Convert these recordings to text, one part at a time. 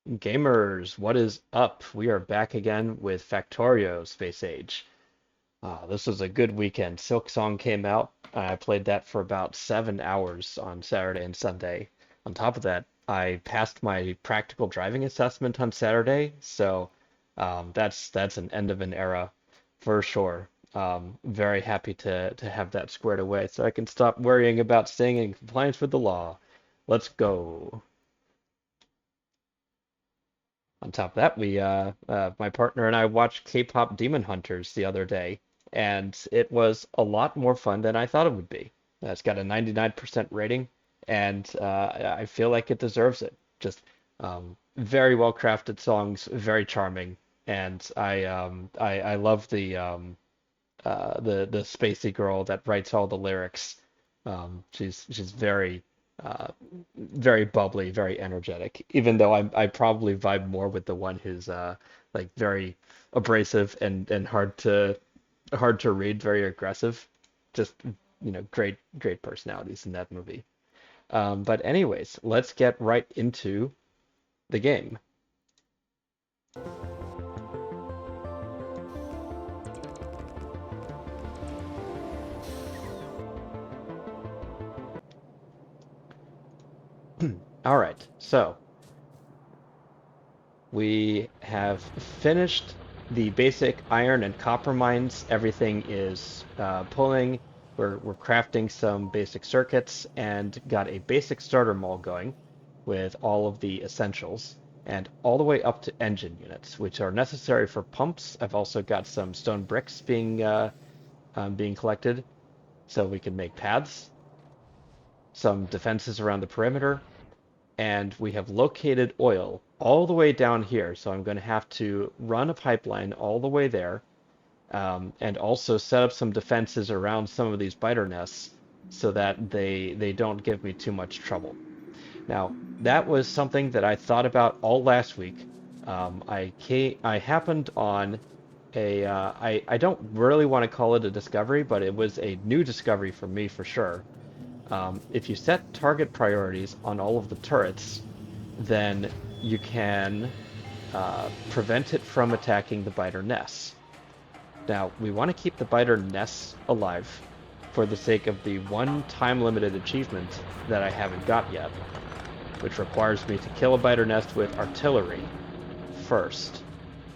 Gamers, what is up? We are back again with Factorio Space Age. This was a good weekend. Silk Song came out. I played that for about 7 hours on Saturday and Sunday. On top of that, I passed my practical driving assessment on Saturday, so that's an end of an era for sure. Very happy to have that squared away so I can stop worrying about staying in compliance with the law. Let's go. On top of that, my partner and I watched K-pop Demon Hunters the other day, and it was a lot more fun than I thought it would be. It's got a 99% rating, and I feel like it deserves it. Just very well crafted songs, very charming, and I love the spacey girl that writes all the lyrics. She's uh, very bubbly, very energetic. Even though I probably vibe more with the one who's like very abrasive and hard to read, very aggressive. Just great personalities in that movie. But anyways, let's get right into the game. All right, so we have finished the basic iron and copper mines. Everything is pulling. We're crafting some basic circuits and got a basic starter mall going with all of the essentials and all the way up to engine units, which are necessary for pumps. I've also got some stone bricks being collected so we can make paths, some defenses around the perimeter, and we have located oil all the way down here. So I'm going to have to run a pipeline all the way there, and also set up some defenses around some of these biter nests so that they don't give me too much trouble. Now, that was something that I thought about all last week. I happened on I don't really want to call it a discovery, but it was a new discovery for me for sure. If you set target priorities on all of the turrets, then you can prevent it from attacking the biter nests. Now, we want to keep the biter nests alive for the sake of the one time-limited achievement that I haven't got yet, which requires me to kill a biter nest with artillery first,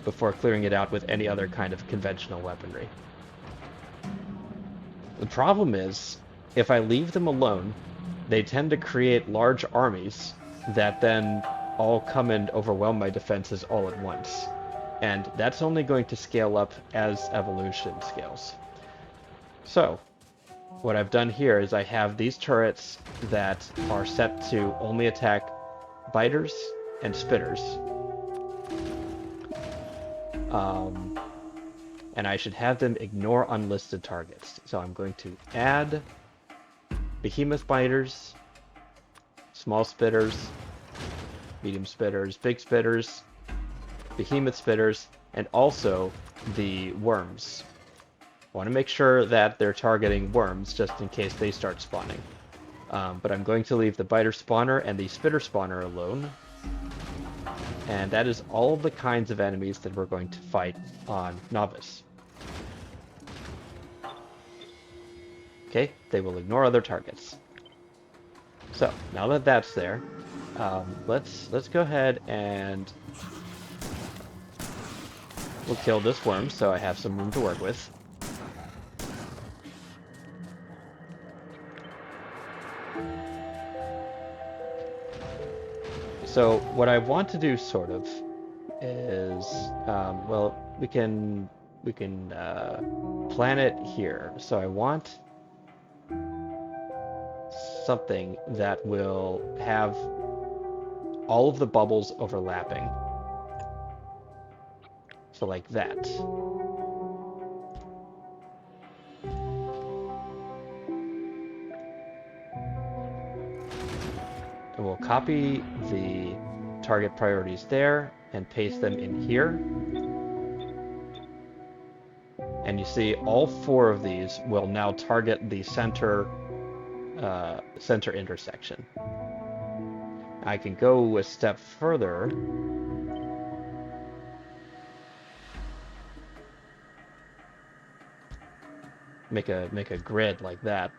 before clearing it out with any other kind of conventional weaponry. The problem is, if I leave them alone, they tend to create large armies that then all come and overwhelm my defenses all at once. And that's only going to scale up as evolution scales. So, what I've done here is I have these turrets that are set to only attack biters and spitters. Um, and I should have them ignore unlisted targets. So I'm going to add behemoth biters, small spitters, medium spitters, big spitters, behemoth spitters, and also the worms. I want to make sure that they're targeting worms just in case they start spawning. But I'm going to leave the biter spawner and the spitter spawner alone. And that is all of the kinds of enemies that we're going to fight on Novice. Okay, they will ignore other targets. So, now that that's there, let's go ahead and we'll kill this worm so I have some room to work with. So what I want to do sort of is, well, we can plan it here. So I want something that will have all of the bubbles overlapping. So like that. And we'll copy the target priorities there and paste them in here. And you see all four of these will now target the center intersection. I can go a step further. Make a grid like that.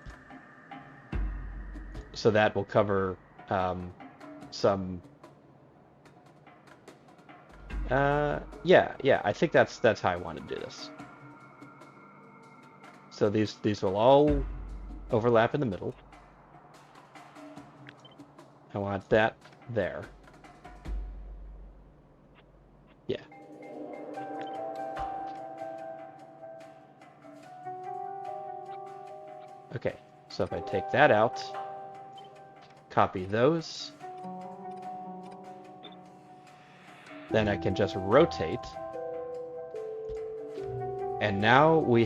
So that will cover some yeah, I think that's how I want to do this. So these will all overlap in the middle. I want that there. Yeah. Okay. So if I take that out, copy those, then I can just rotate. And now we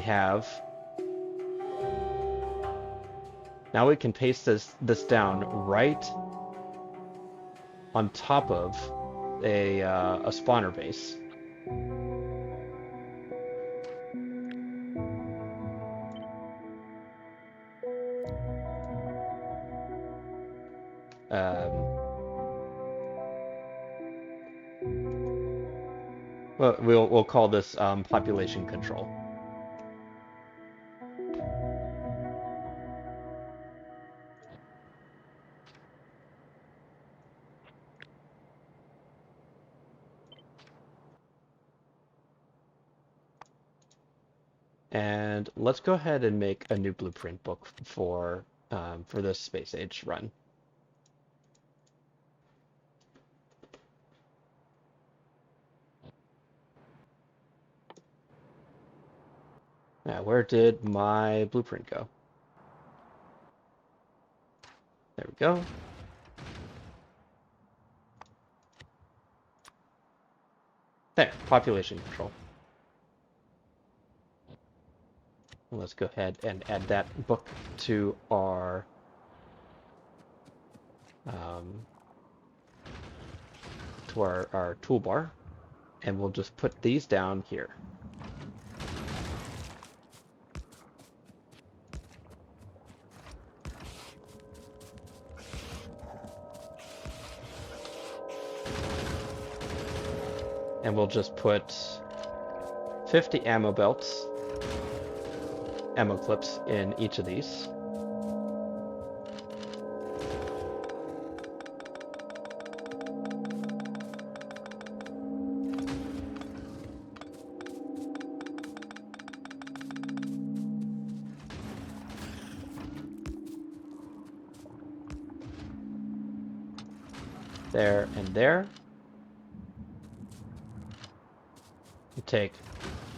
can paste this down right on top of a spawner base. Um, well, we'll call this population control. And let's go ahead and make a new blueprint book for this space age run. Now, where did my blueprint go? There we go. There, population control. Let's go ahead and add that book to our toolbar, and we'll just put these down here. And we'll just put 50 ammo clips in each of these. There and there. You take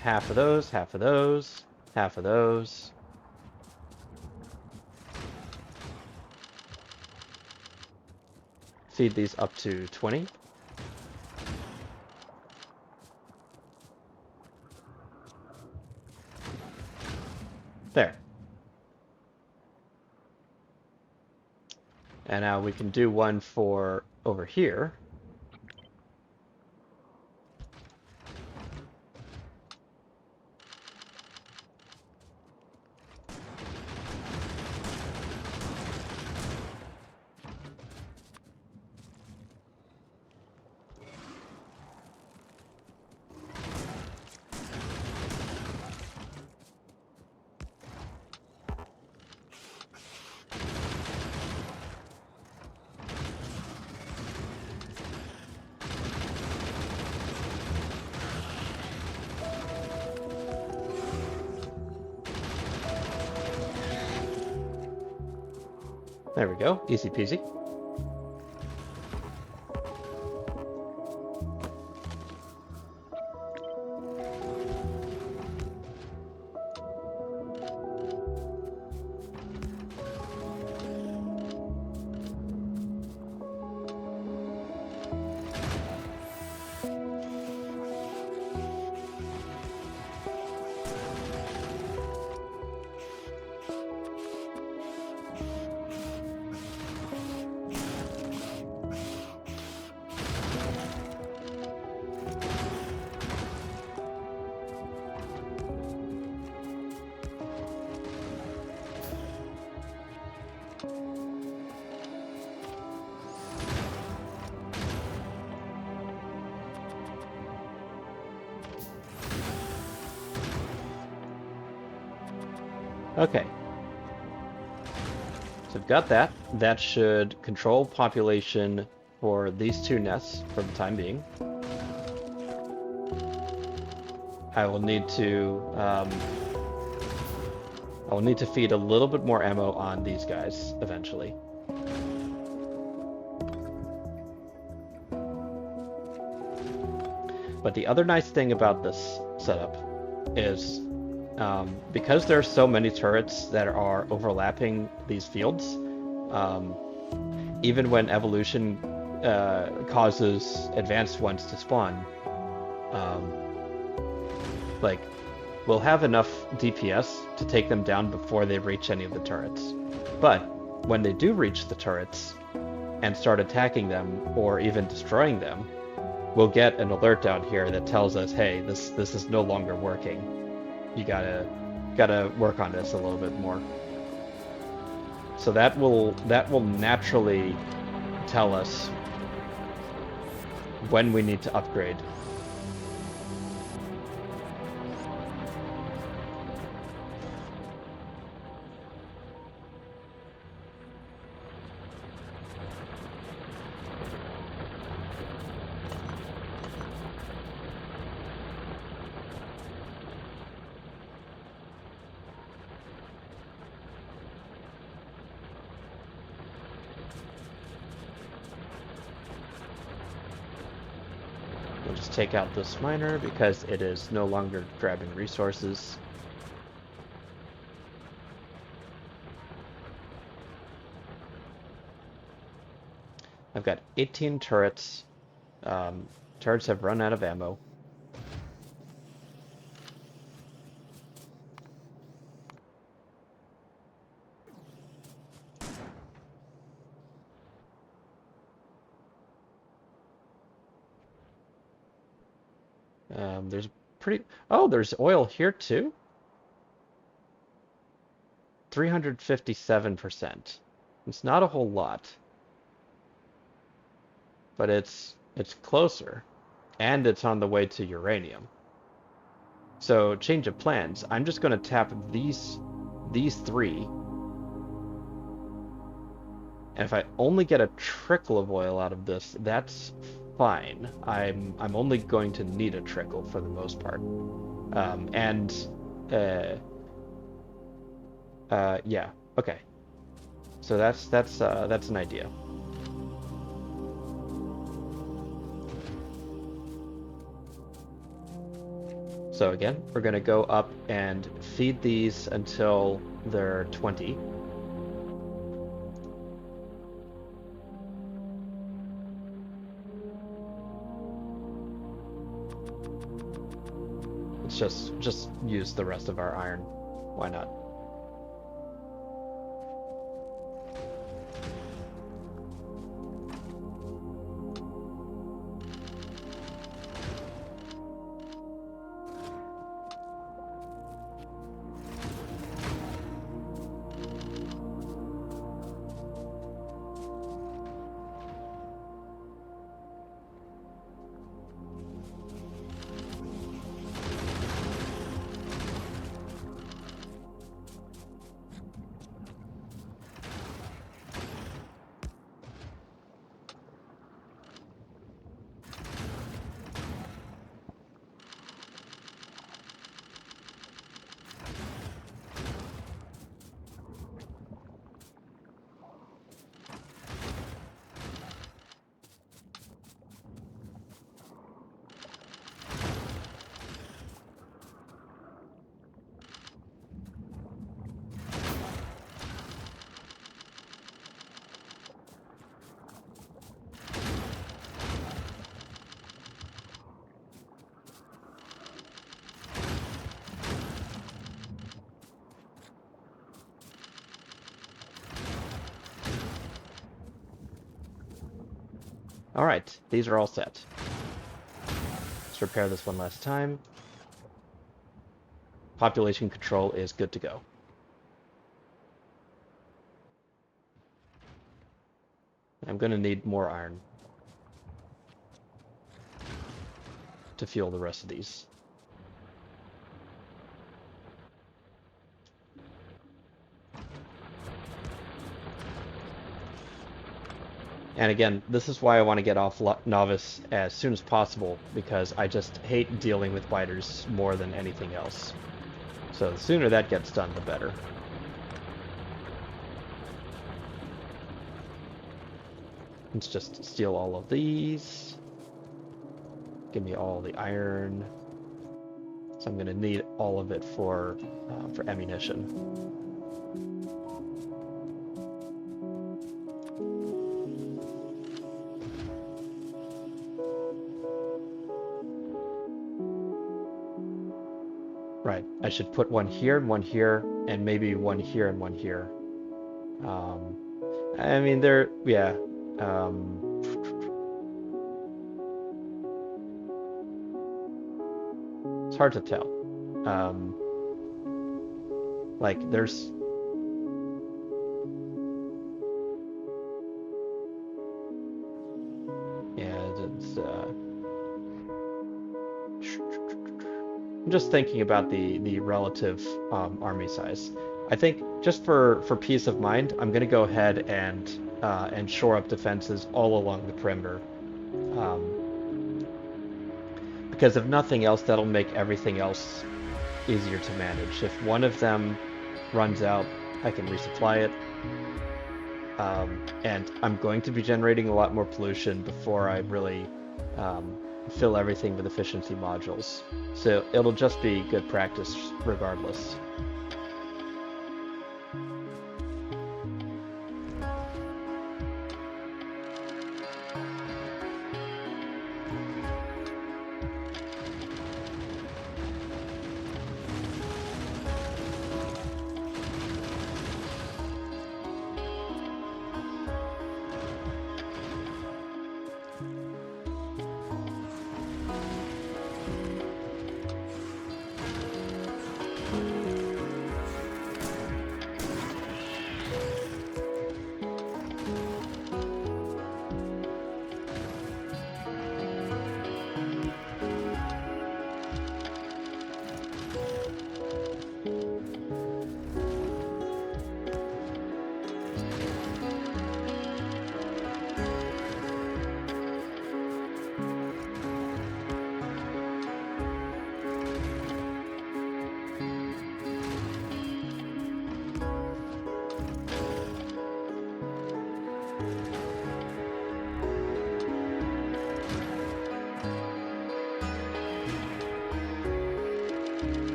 half of those, half of those, half of those. Feed these up to 20. There. And now we can do one for over here. There we go, easy peasy. Okay, so I've got that. That should control population for these two nests for the time being. I will need to feed a little bit more ammo on these guys eventually. But the other nice thing about this setup is because there are so many turrets that are overlapping these fields, um, even when evolution causes advanced ones to spawn, um, like we'll have enough DPS to take them down before they reach any of the turrets. But when they do reach the turrets and start attacking them or even destroying them, we'll get an alert down here that tells us, hey, this is no longer working. You gotta work on this a little bit more. So that will naturally tell us when we need to upgrade. We'll just take out this miner because it is no longer grabbing resources. I've got 18 turrets. Turrets have run out of ammo. There's pretty... Oh, there's oil here too? 357%. It's not a whole lot, but it's closer, and it's on the way to uranium. So change of plans. I'm just going to tap these three, and if I only get a trickle of oil out of this, that's fine. I'm only going to need a trickle for the most part. And yeah, okay. So that's an idea. So again, we're going to go up and feed these until they're 20. Let's just use the rest of our iron. Why not? All right, these are all set. Let's repair this one last time. Population control is good to go. I'm going to need more iron to fuel the rest of these. And again, this is why I want to get off novice as soon as possible, because I just hate dealing with biters more than anything else. So the sooner that gets done, the better. Let's just steal all of these. Give me all the iron. So I'm going to need all of it for ammunition. Right. I should put one here, and maybe one here and one here. Um, I mean, yeah. It's hard to tell. Um, like, yeah, I'm just thinking about the relative army size. I think just for peace of mind, I'm gonna go ahead and shore up defenses all along the perimeter. Um, because if nothing else, that'll make everything else easier to manage. If one of them runs out, I can resupply it. And I'm going to be generating a lot more pollution before I really um, fill everything with efficiency modules. So it'll just be good practice regardless.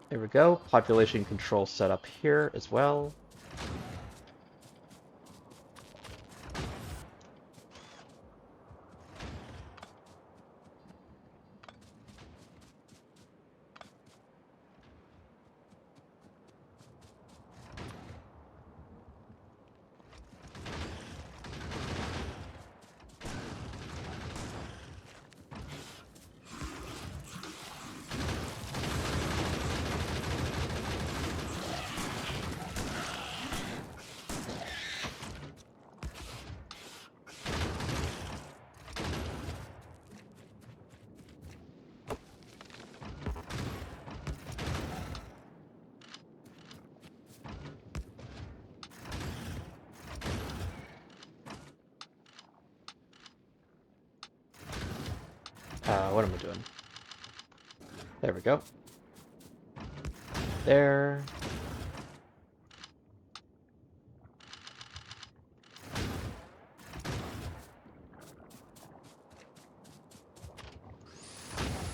There we go. Population control set up here as well. What am I doing? There we go. There.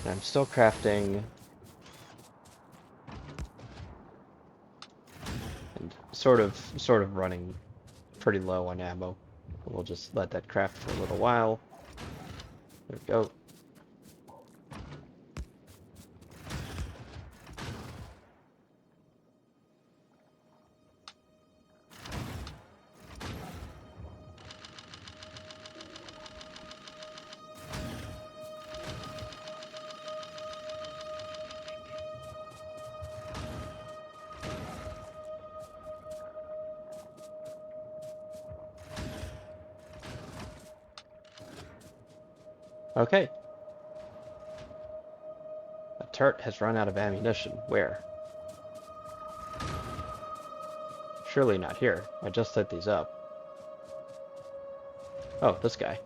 And I'm still crafting. And sort of running pretty low on ammo. We'll just let that craft for a little while. There we go. Okay. A turret has run out of ammunition. Where? Surely not here. I just set these up. Oh, this guy.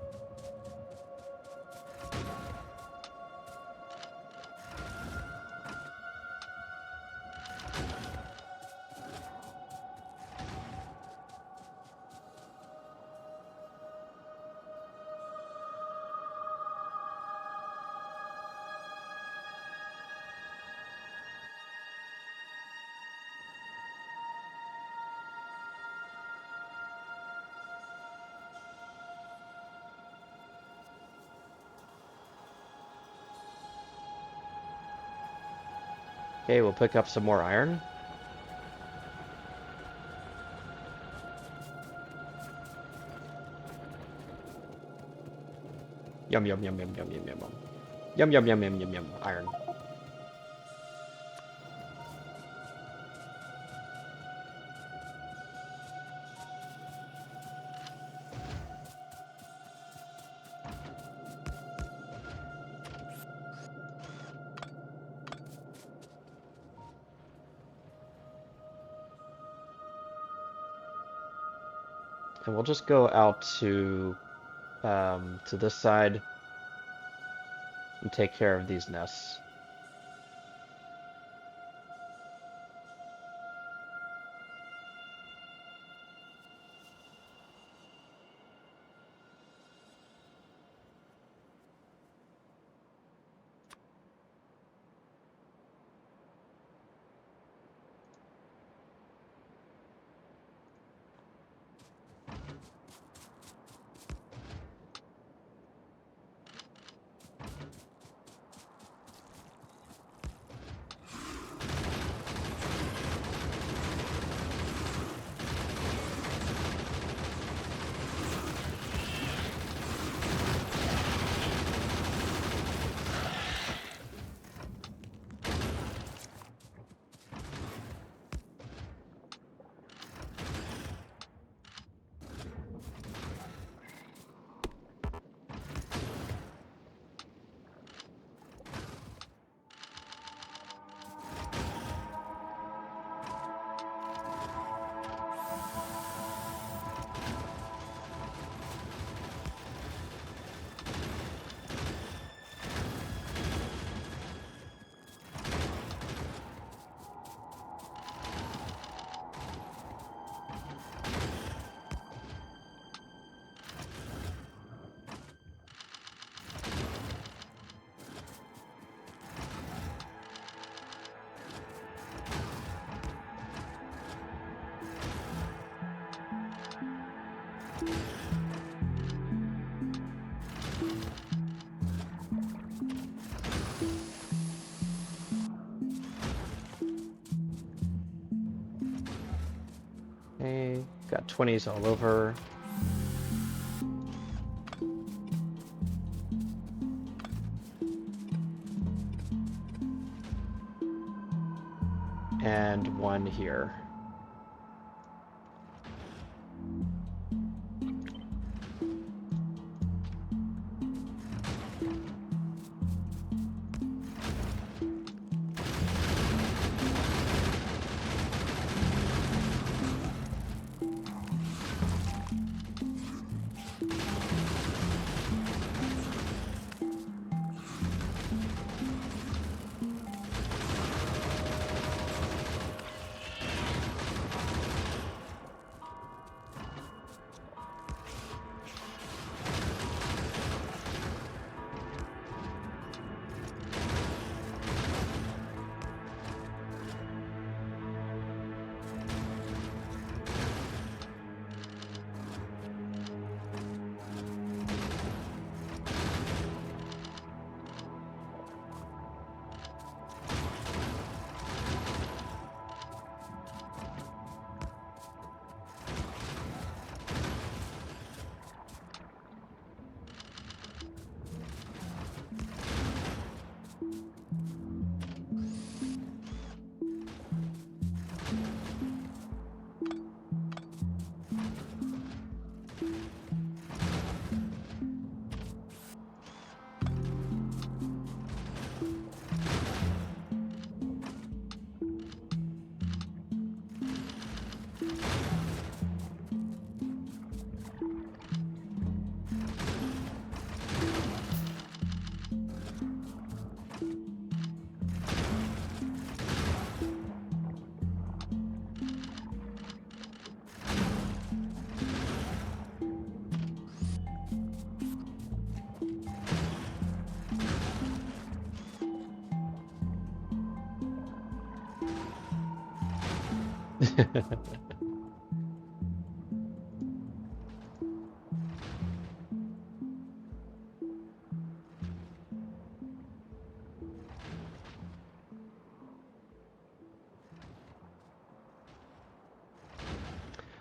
Okay, we'll pick up some more iron. Yum yum yum yum yum yum yum yum. Yum yum yum yum yum yum. Iron. And we'll just go out to this side and take care of these nests. Okay, got 20s all over. And one here.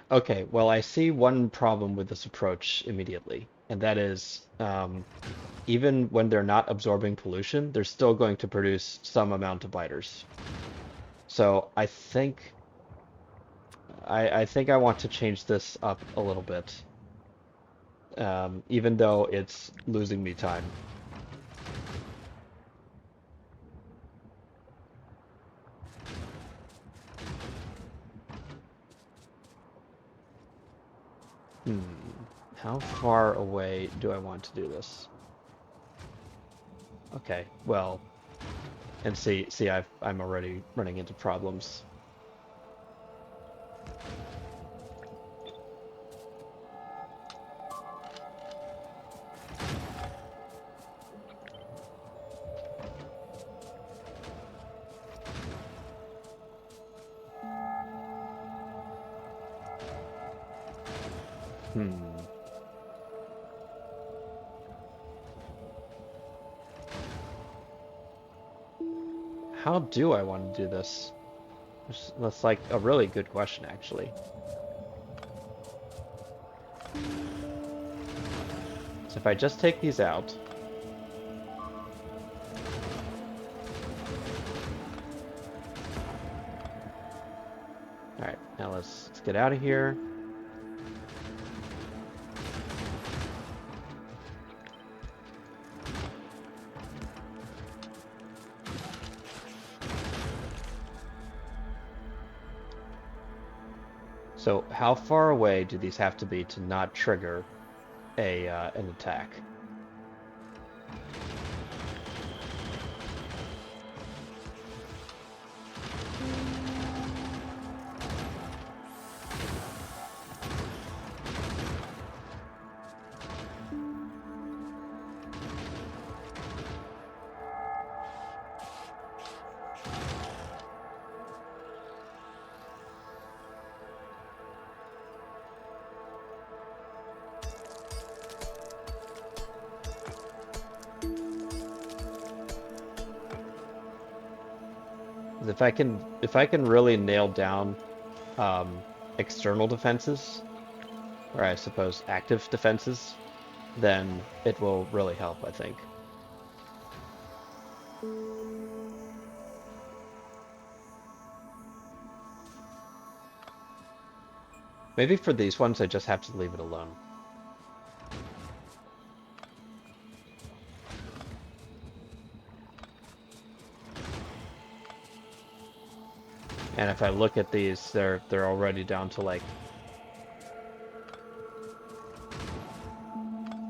Okay, well, I see one problem with this approach immediately, and that is even when they're not absorbing pollution, they're still going to produce some amount of biters. So I think I want to change this up a little bit, even though it's losing me time. Hmm. How far away do I want to do this? Okay, well, and see, I'm already running into problems. Hmm. How do I want to do this? That's like a really good question, actually. So if I just take these out, all right, now let's get out of here. So how far away do these have to be to not trigger a an attack? If I can really nail down um, external defenses, or I suppose active defenses, then it will really help, I think. Maybe for these ones, I just have to leave it alone. And if I look at these, they're already down to like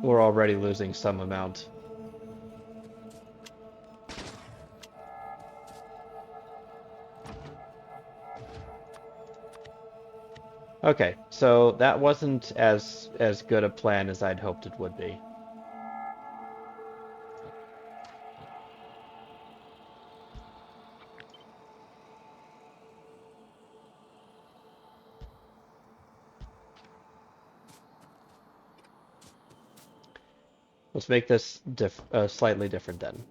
we're already losing some amount. Okay, so that wasn't as good a plan as I'd hoped it would be. Let's make this slightly different then.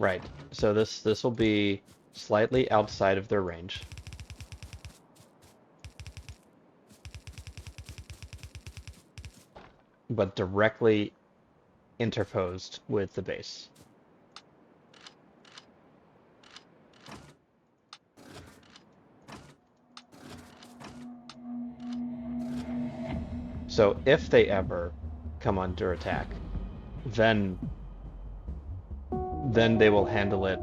Right. So this will be slightly outside of their range, but directly interposed with the base. So if they ever come under attack, then then they will handle it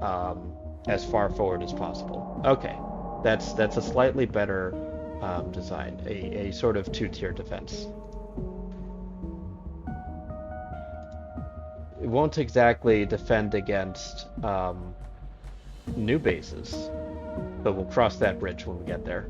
um, as far forward as possible. Okay, that's a slightly better design, a sort of two-tier defense. It won't exactly defend against new bases, but we'll cross that bridge when we get there.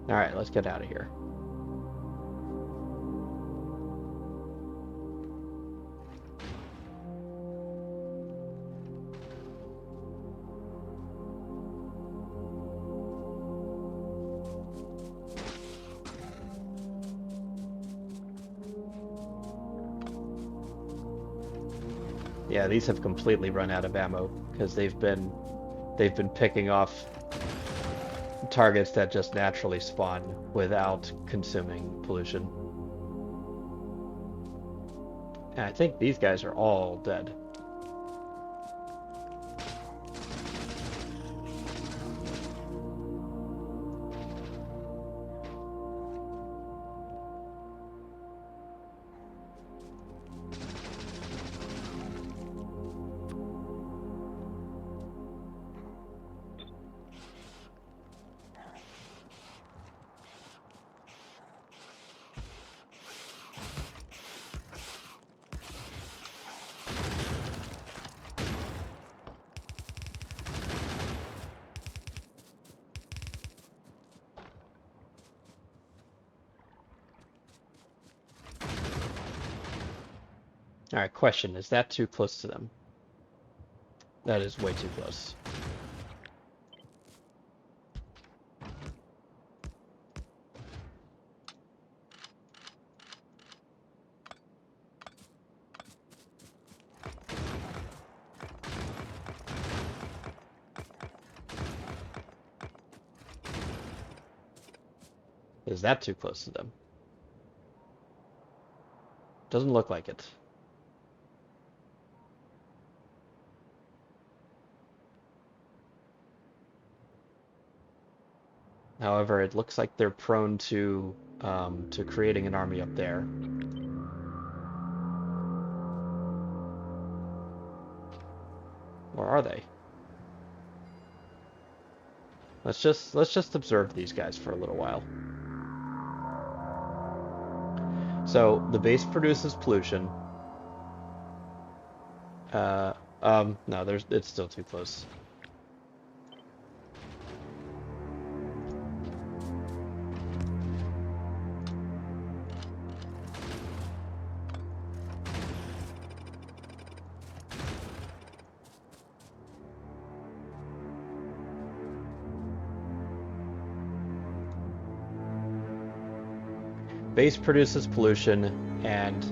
All right, let's get out of here. Yeah, these have completely run out of ammo because they've been picking off targets that just naturally spawn without consuming pollution. And I think these guys are all dead. All right, question, is that too close to them? That is way too close. Is that too close to them? Doesn't look like it. However, it looks like they're prone to creating an army up there. Or are they? Let's just observe these guys for a little while. So the base produces pollution. No, it's still too close. Base produces pollution, and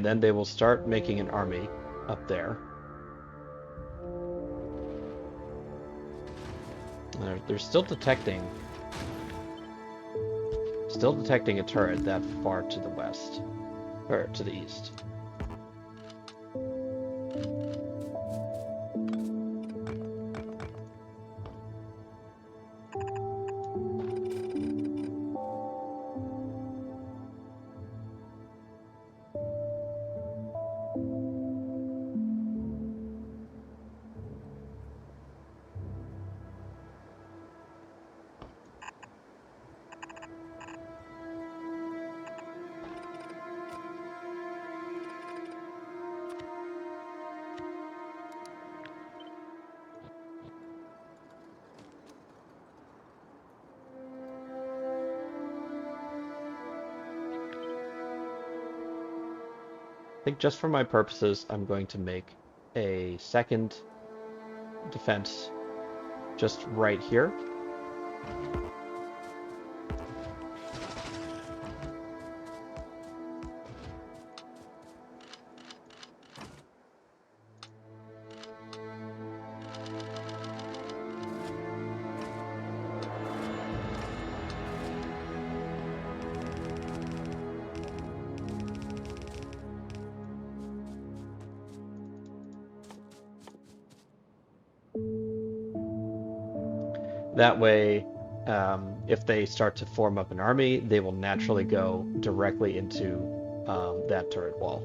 then they will start making an army up there. They're still detecting a turret that far to the west, or to the east. think just for my purposes, I'm going to make a second defense just right here. That way, if they start to form up an army, they will naturally go directly into that turret wall.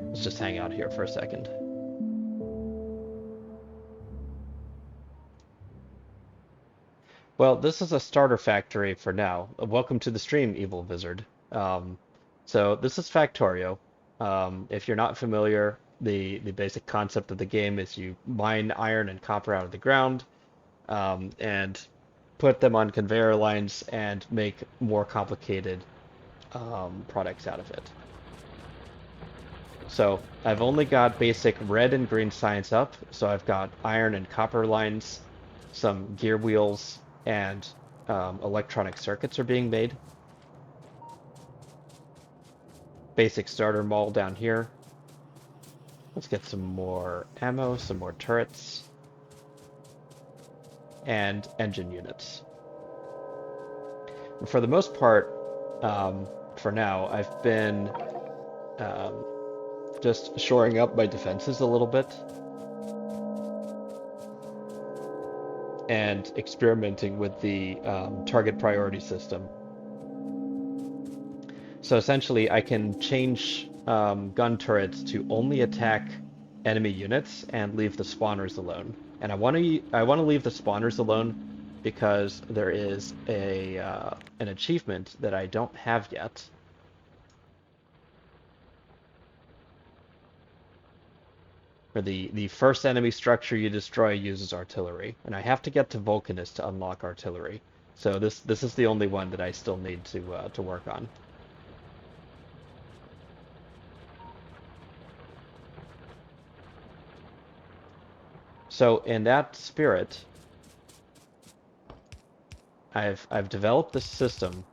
Let's just hang out here for a second. Well, this is a starter factory for now. Welcome to the stream, Evil Wizard. So this is Factorio. If you're not familiar, the basic concept of the game is you mine iron and copper out of the ground, and put them on conveyor lines and make more complicated products out of it. So I've only got basic red and green science up, so I've got iron and copper lines, some gear wheels, and electronic circuits are being made. Basic starter mall down here. Let's get some more ammo, some more turrets, and engine units. And for the most part, for now, I've been um, just shoring up my defenses a little bit and experimenting with the target priority system. So essentially, I can change gun turrets to only attack enemy units and leave the spawners alone. And I want to leave the spawners alone because there is a an achievement that I don't have yet. For the first enemy structure you destroy uses artillery, and I have to get to Vulcanus to unlock artillery. So this is the only one that I still need to work on. So in that spirit, I've developed this system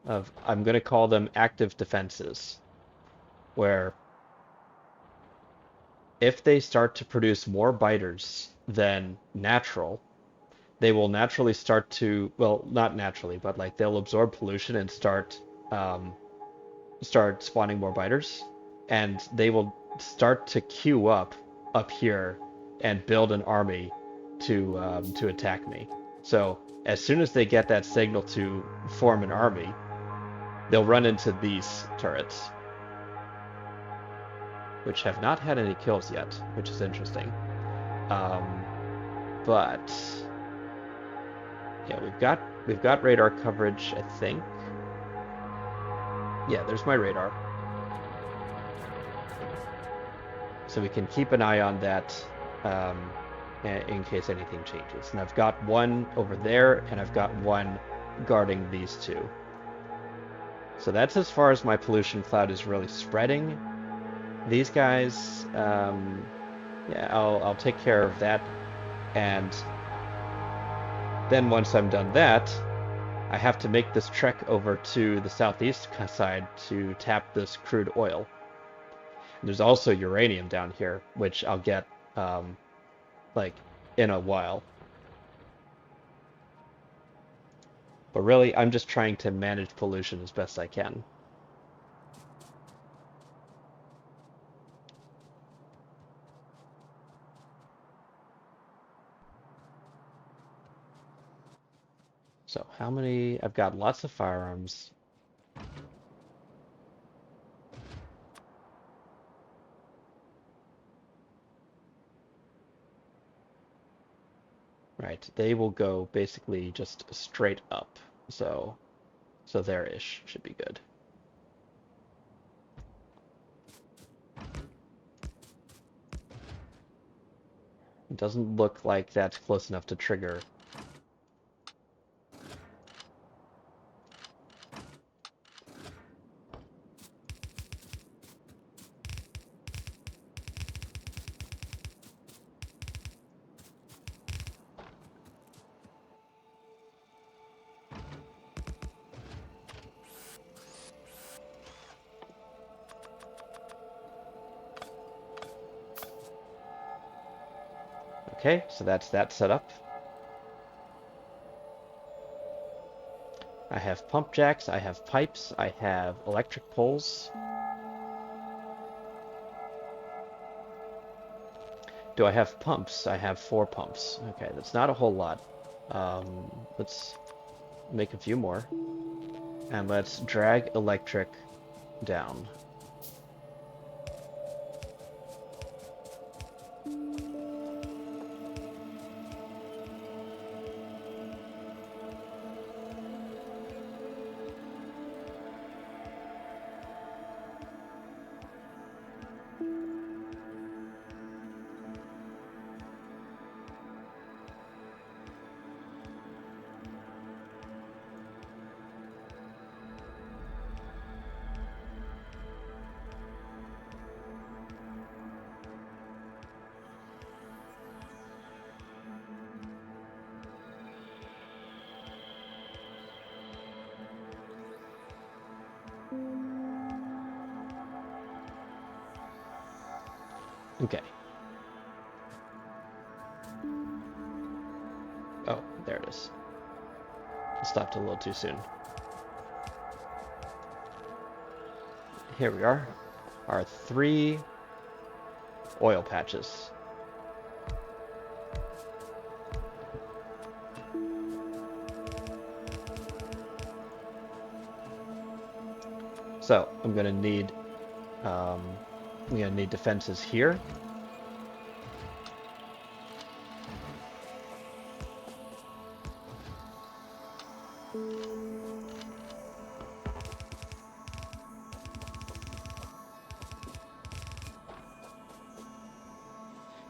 of, I'm going to call them active defenses, where if they start to produce more biters than natural, they will naturally start to, well, not naturally, but like they'll absorb pollution and um, start spawning more biters, and they will start to queue up here and build an army to attack me. So as soon as they get that signal to form an army, they'll run into these turrets, which have not had any kills yet, which is interesting. Um, but yeah, we've got radar coverage, I think. Yeah, there's my radar. So we can keep an eye on that um, in case anything changes. And I've got one over there, and I've got one guarding these two. So that's as far as my pollution cloud is really spreading. These guys, yeah, I'll take care of that. And then once I'm done that, I have to make this trek over to the southeast side to tap this crude oil. And there's also uranium down here, which I'll get like in a while. But really, I'm just trying to manage pollution as best I can. So how many? I've got lots of firearms. Right, they will go basically just straight up. So there-ish should be good. It doesn't look like that's close enough to trigger. Okay, so that's that set up. I have pump jacks, I have pipes, I have electric poles. Do I have pumps? I have 4 pumps. Okay, that's not a whole lot. Let's make a few more. And let's drag electric down. Okay. Oh, there it is. Stopped a little too soon. Here we are. Our 3 oil patches. So um, I'm gonna need defenses here.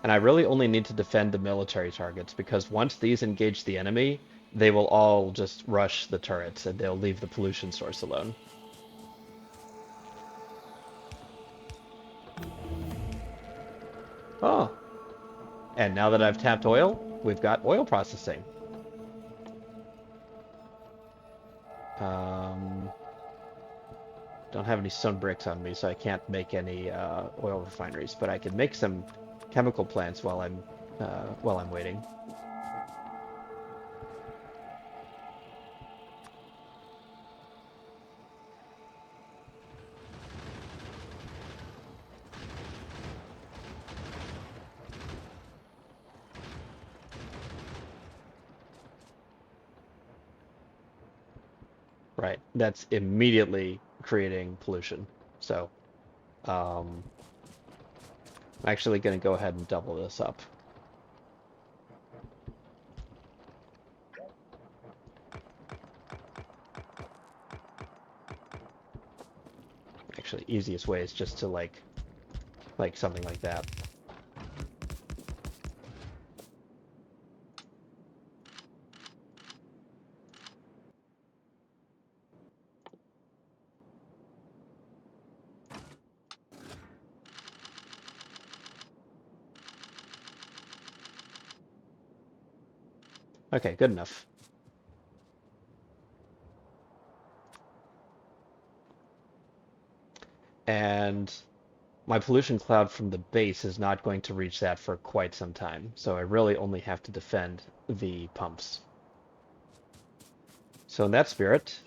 And I really only need to defend the military targets because once these engage the enemy, they will all just rush the turrets and they'll leave the pollution source alone. Oh, and now that I've tapped oil, we've got oil processing. Um, don't have any stone bricks on me, so I can't make any oil refineries, but I can make some chemical plants while I'm waiting. Right, that's immediately creating pollution. So um, I'm actually going to go ahead and double this up. Actually, easiest way is just to like something like that. Okay, good enough. And my pollution cloud from the base is not going to reach that for quite some time, so I really only have to defend the pumps. So in that spirit,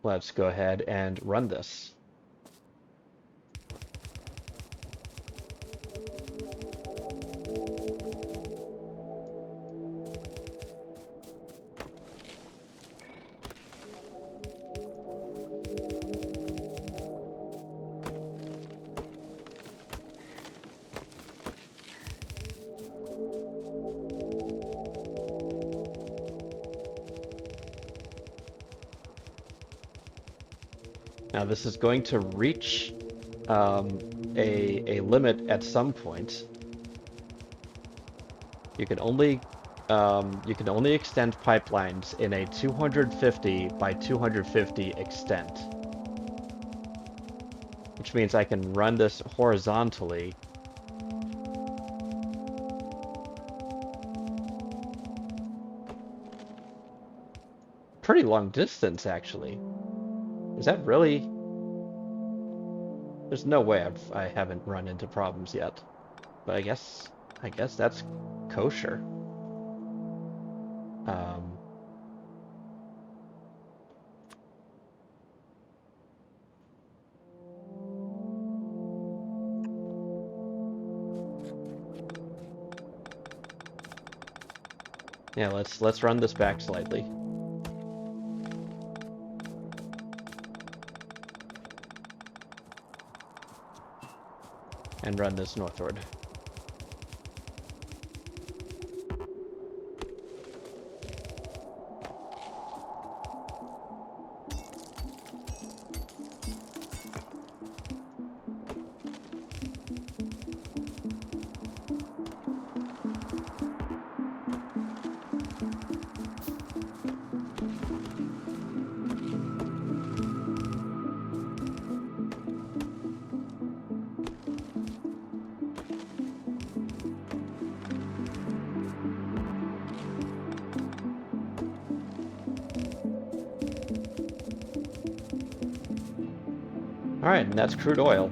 let's go ahead and run this. Now this is going to reach um, a limit at some point. You can only extend pipelines in a 250 by 250 extent, which means I can run this horizontally. Pretty long distance, actually. Is that really? There's no way I haven't run into problems yet. But I guess that's kosher. Um, yeah, let's run this back slightly and run this northward. All right, and that's crude oil.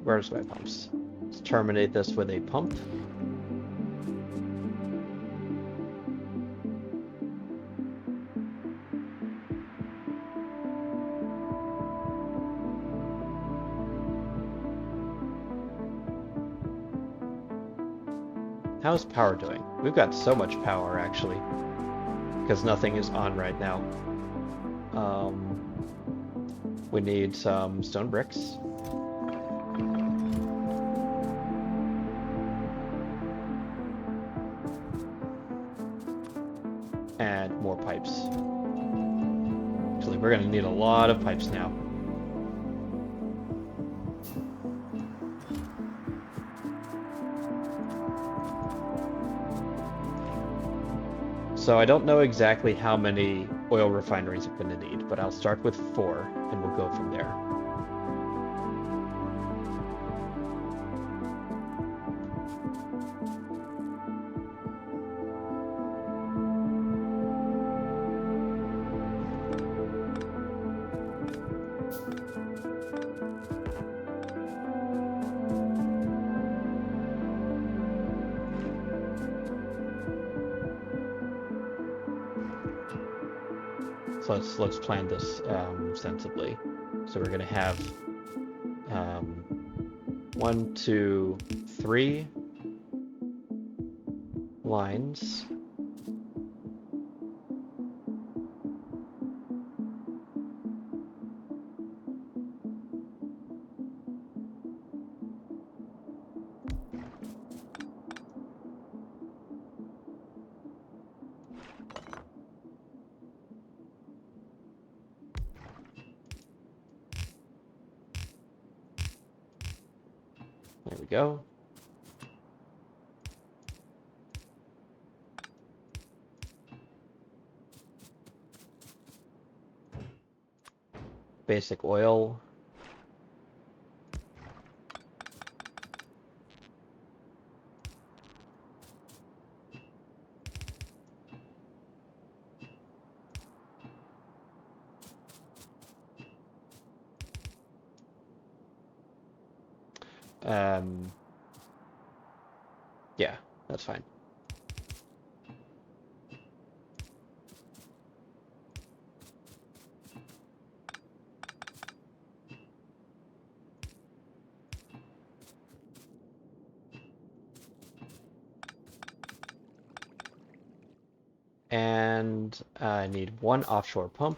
Where's my pumps? Let's terminate this with a pump. How's power doing? We've got so much power, actually, because nothing is on right now. We need some stone bricks. And more pipes. Actually, we're gonna need a lot of pipes now. So I don't know exactly how many oil refineries I'm gonna need, but I'll start with 4 and we'll go from there. So let's plan this sensibly. So we're gonna have 1, 2, 3 lines. There we go. Basic oil. Yeah, that's fine. And I need 1 offshore pump.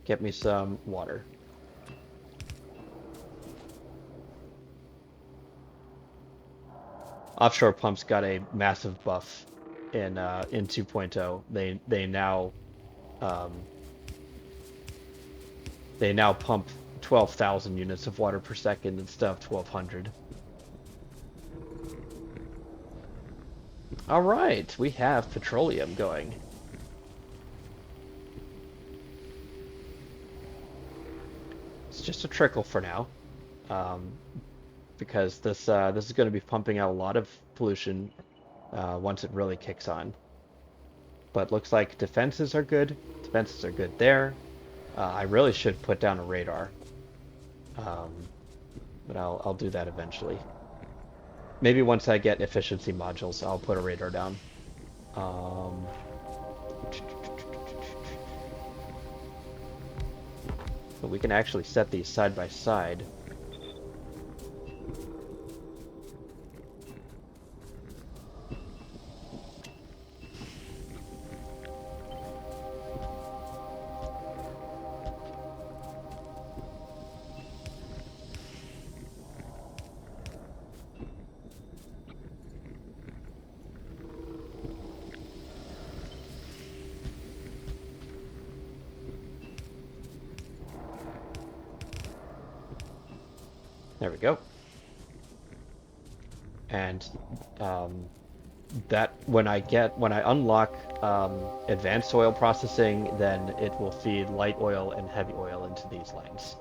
Get me some water. Offshore pumps got a massive buff in 2.0. They now pump 12,000 units of water per second instead of 1,200. All right, we have petroleum going. It's just a trickle for now, um, because this is going to be pumping out a lot of pollution once it really kicks on. But looks like defenses are good. Defenses are good there. I really should put down a radar, um, but I'll do that eventually. Maybe once I get efficiency modules, I'll put a radar down. Um, but we can actually set these side by side. There we go. And um, that when I unlock advanced oil processing, then it will feed light oil and heavy oil into these lines.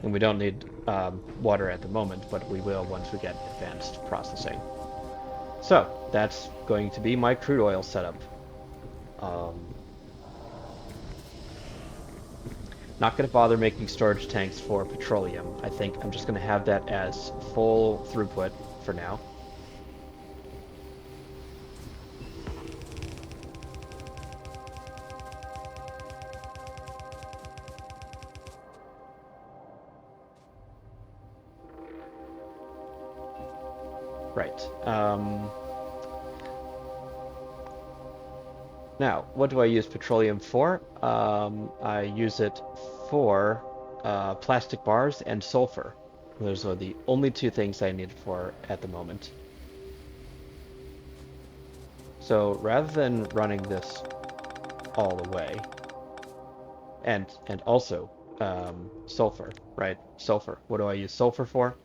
And we don't need water at the moment, but we will once we get advanced processing. So that's going to be my crude oil setup. Um, Not going to bother making storage tanks for petroleum. I think I'm just going to have that as full throughput for now. Right. Now, what do I use petroleum for? I use it for plastic bars and sulfur. Those are the only two things I need it for at the moment. So rather than running this all the way, and also sulfur, right? Sulfur. What do I use sulfur for?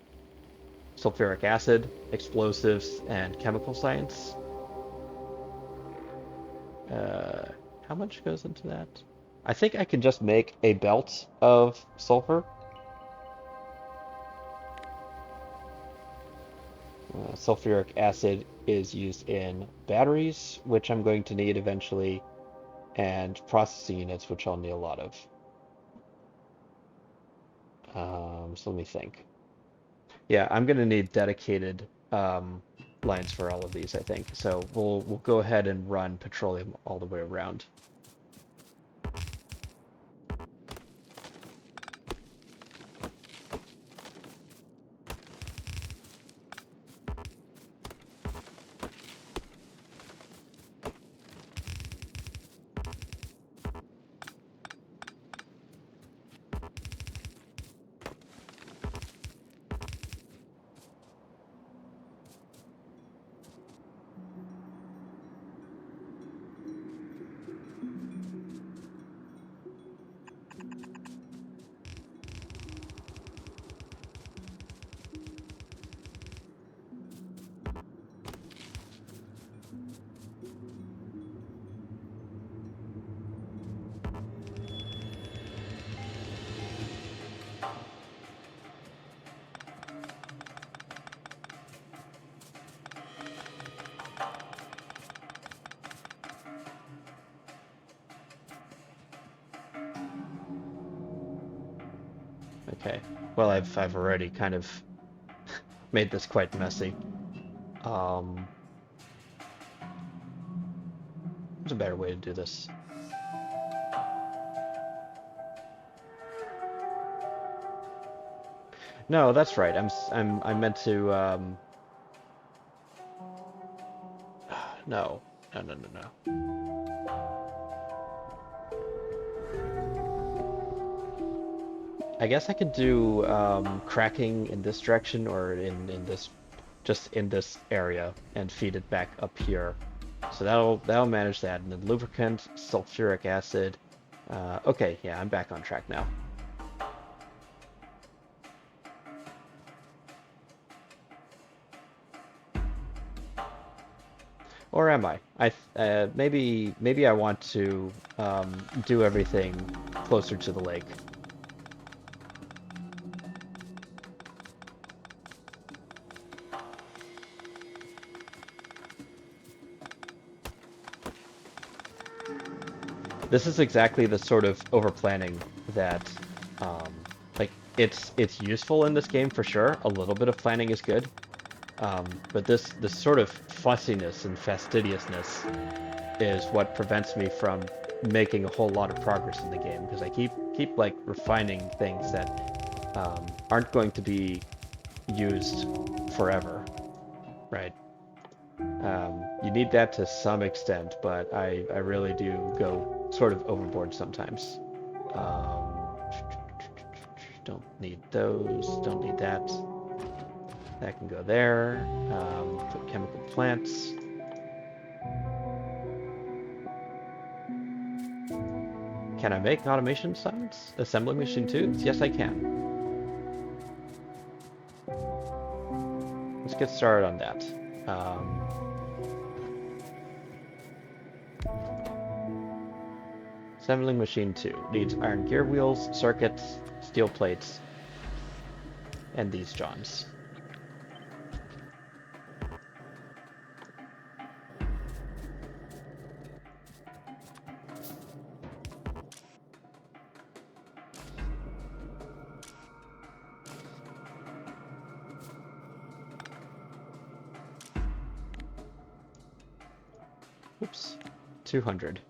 Sulfuric acid, explosives, and chemical science. Uh, how much goes into that? I think I can just make a belt of sulfur. Sulfuric acid is used in batteries, which I'm going to need eventually, and processing units, which I'll need a lot of. So let me think. Yeah, I'm going to need dedicated lines for all of these, I think. So we'll go ahead and run petroleum all the way around. Okay. Well, I've already kind of made this quite messy. Um, there's a better way to do this. No, that's right. I meant to no. No, no, no, no. I guess I could do cracking in this direction or in this just in this area and feed it back up here. So that'll manage that. And then lubricant, sulfuric acid. Okay, yeah, I'm back on track now. Or am I? Maybe I want to do everything closer to the lake. This is exactly the sort of over planning that like it's useful in this game for sure. A little bit of planning is good. But this sort of fussiness and fastidiousness is what prevents me from making a whole lot of progress in the game because I keep like refining things that aren't going to be used forever, right? You need that to some extent, but I really do go sort of overboard sometimes. Um, don't need those, don't need that. That can go there. Put chemical plants. Can I make automation signs? Assembly machine tools? Yes, I can. Let's get started on that. Um, Assembling machine 2 needs iron gear wheels, circuits, steel plates, and these johns. Oops, 200.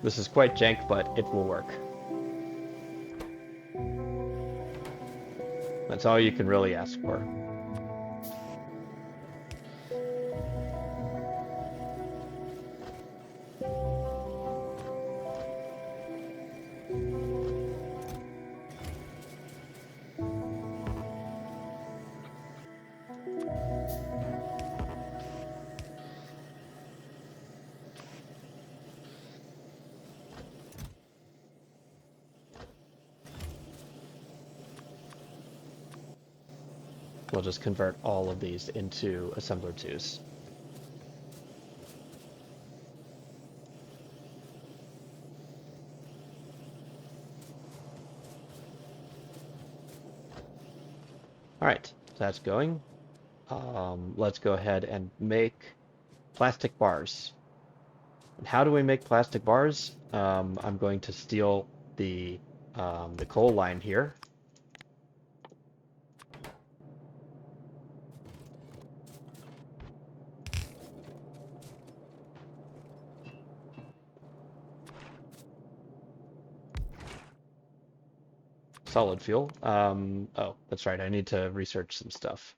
This is quite jank, but it will work. That's all you can really ask for. We'll just convert all of these into assembler 2s. All right, so that's going. Let's go ahead and make plastic bars. And how do we make plastic bars? I'm going to steal the coal line here. Solid fuel. Oh, that's right. I need to research some stuff.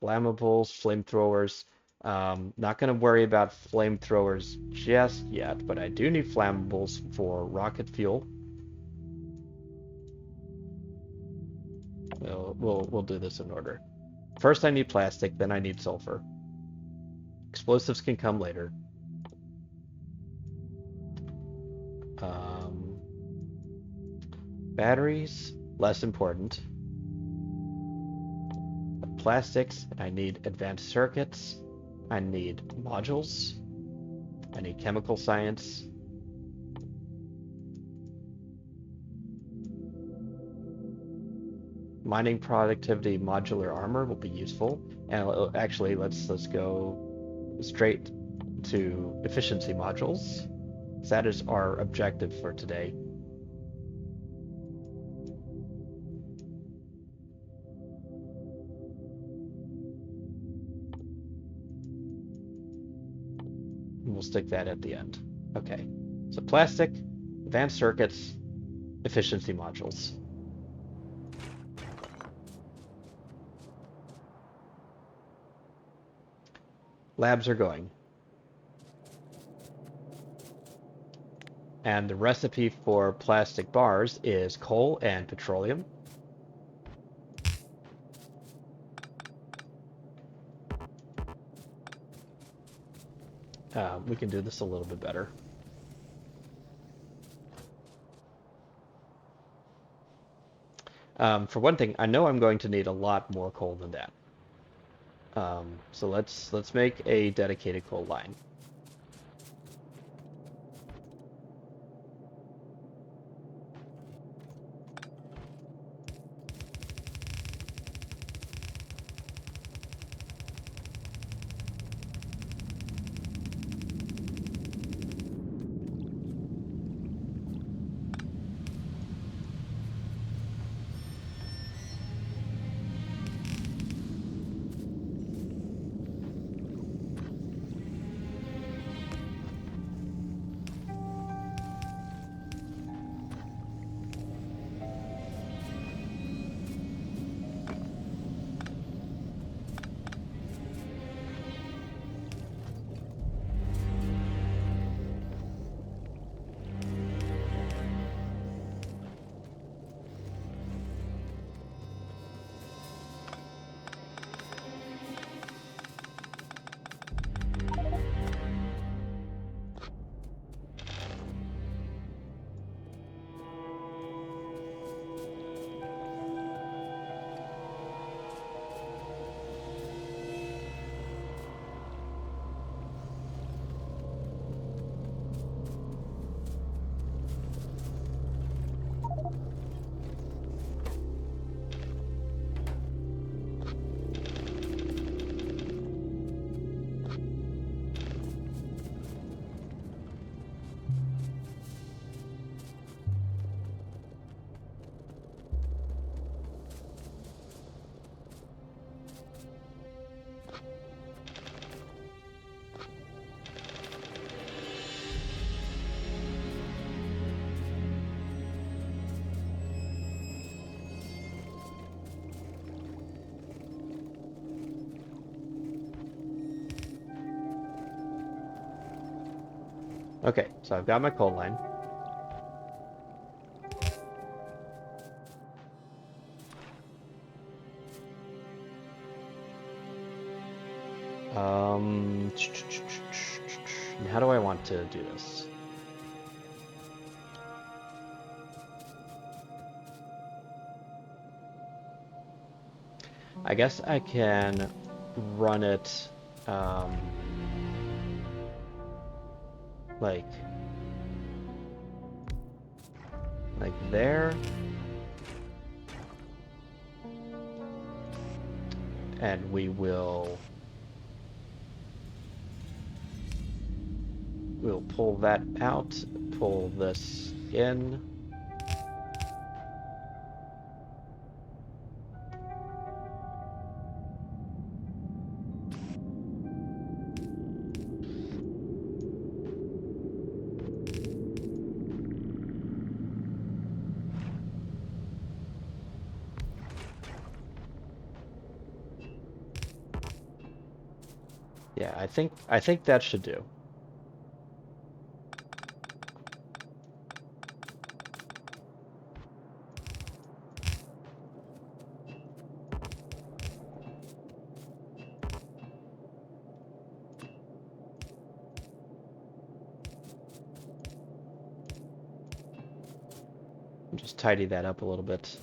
Flammables, flamethrowers. Not going to worry about flamethrowers just yet, but I do need flammables for rocket fuel. We'll do this in order. First I need plastic, then I need sulfur. Explosives can come later. Um, Batteries, less important. Plastics, I need advanced circuits. I need modules. I need chemical science. Mining productivity modular armor will be useful. And actually, let's go straight to efficiency modules. That is our objective for today. we'll stick that at the end. Okay, so plastic, advanced circuits, efficiency modules. Labs are going. And the recipe for plastic bars is coal and petroleum. We can do this a little bit better. For one thing, I know I'm going to need a lot more coal than that. So let's make a dedicated coal line. Okay, so I've got my coal line. How do I want to do this? I guess I can run it like there, and we'll pull that out, pull this in. Yeah, I think that should do. Just tidy that up a little bit.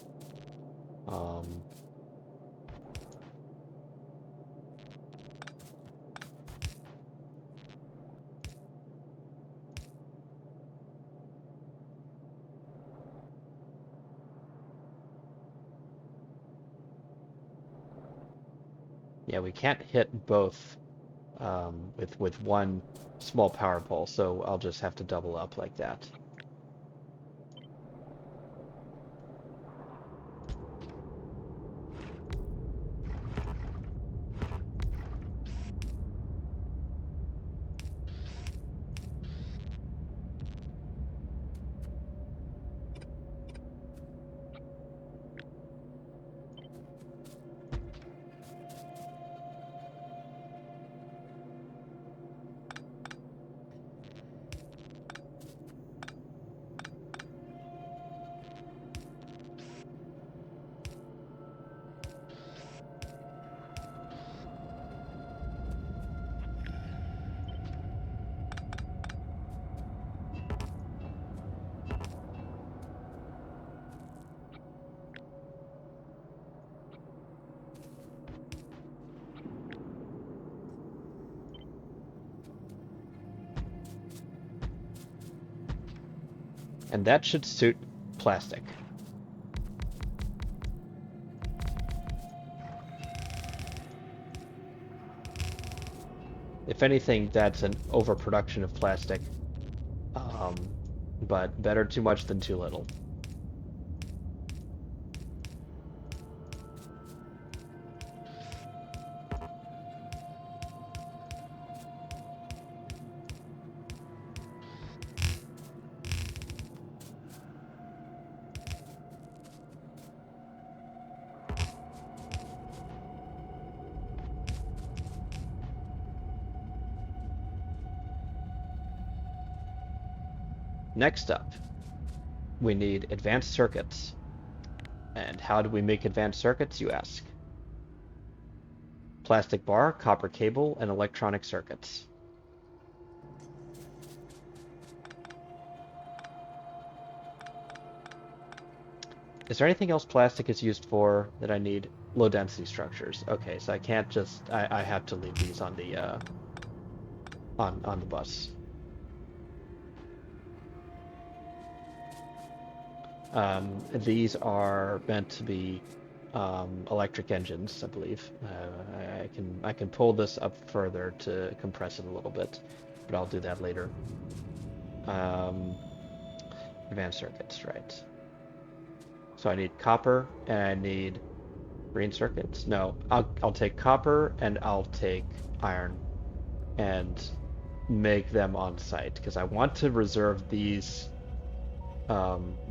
Yeah, we can't hit both with one small power pole, so I'll just have to double up like that. And that should suit plastic. If anything, that's an overproduction of plastic. Um, but better too much than too little. Next up, we need advanced circuits. And how do we make advanced circuits, you ask? Plastic bar, copper cable, and electronic circuits. Is there anything else plastic is used for that I need? Low density structures. Okay, so I can't just I have to leave these on the on the bus. These are meant to be electric engines, I believe. I can pull this up further to compress it a little bit, but I'll do that later. Um, advanced circuits, right? So I need copper and I need green circuits. No, I'll take copper and I'll take iron and make them on site because I want to reserve these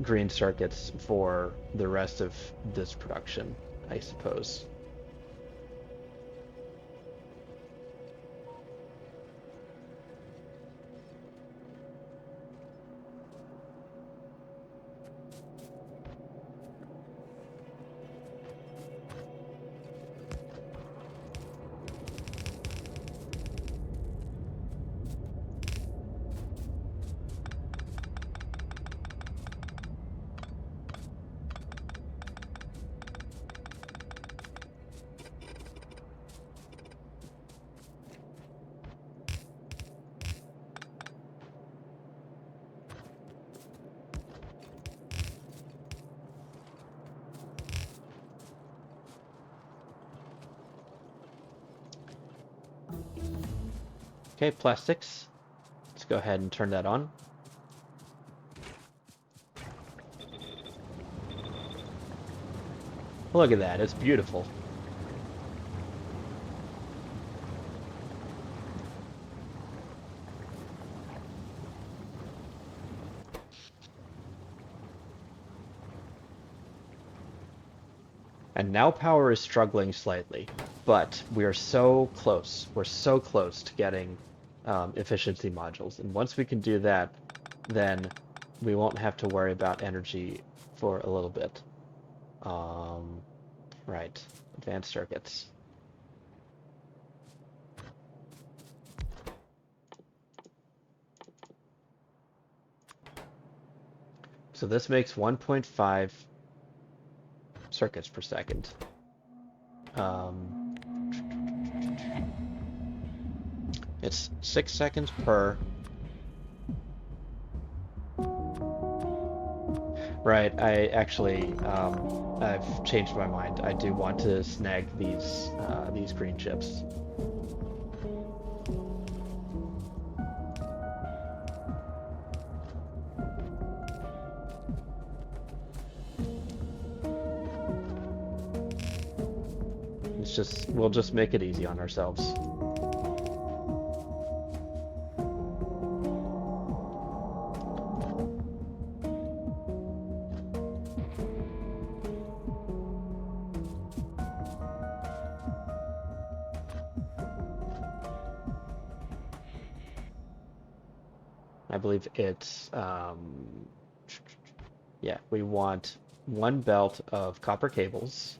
green circuits for the rest of this production, I suppose. Okay, plastics. Let's go ahead and turn that on. Look at that, it's beautiful. And now power is struggling slightly, but we are so close. We're so close to getting efficiency modules. And once we can do that, then we won't have to worry about energy for a little bit. Um, right, advanced circuits. So this makes 1.5 circuits per second. Um, it's 6 seconds per. Right, I actually, I've changed my mind. I do want to snag these green chips. We'll just make it easy on ourselves. I believe it's, yeah, we want one belt of copper cables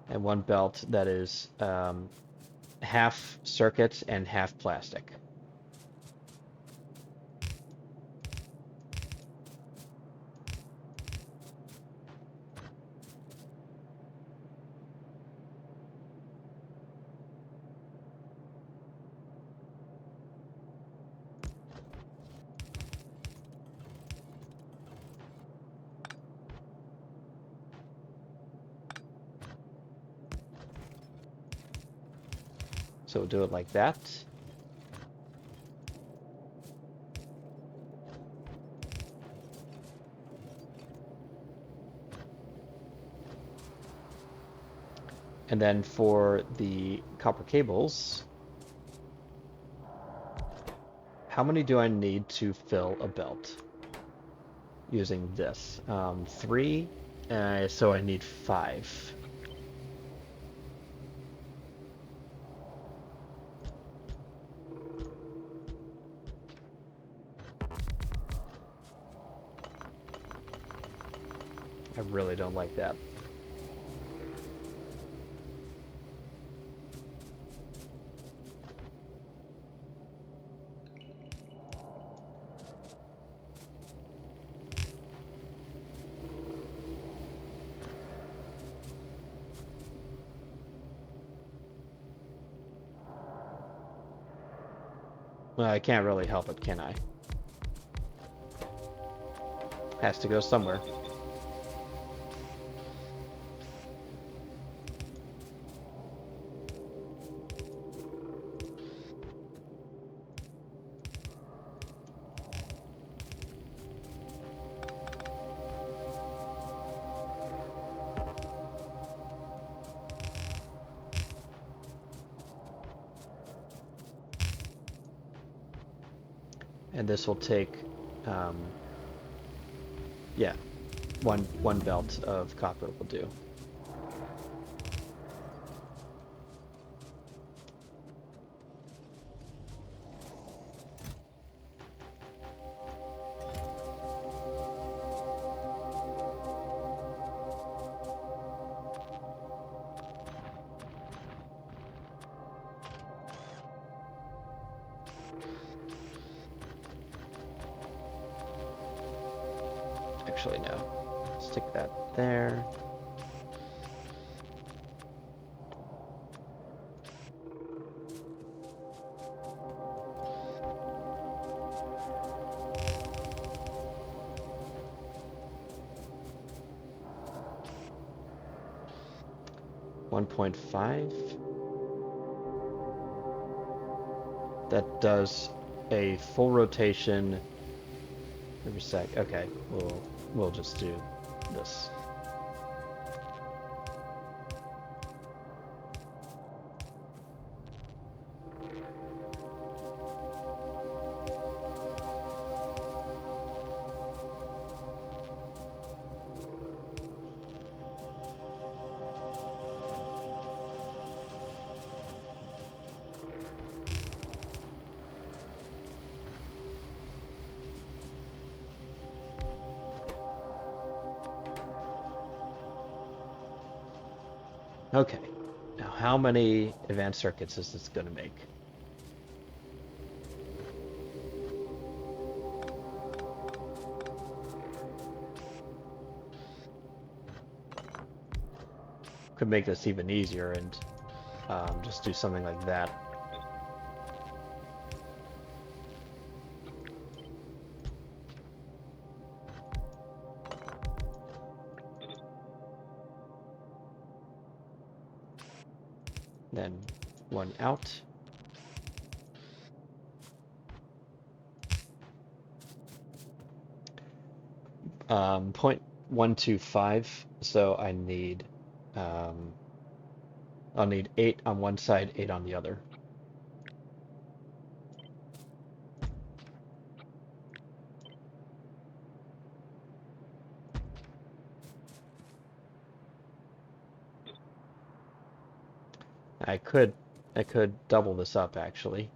and one belt that is half circuits and half plastic. So we'll do it like that. And then for the copper cables, how many do I need to fill a belt using this? 3, so I need 5. I really don't like that. Well, I can't really help it, can I? Has to go somewhere. And this will take, yeah, one belt of copper will do. Actually, no. Stick that there. .5. That does a full rotation every sec. Okay, we'll just do this. Okay, now how many advanced circuits is this going to make? Could make this even easier and just do something like that. Then one out. Um, 0.125, so I need, I'll need 8 on one side, 8 on the other. I could double this up actually.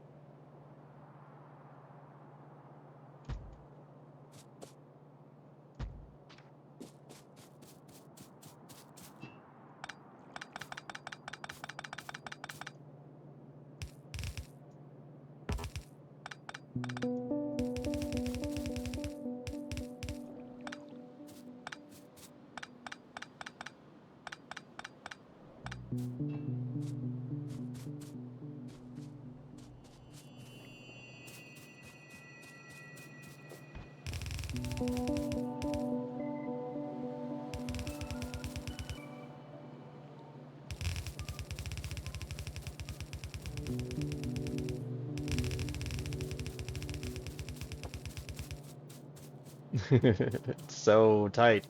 It's so tight.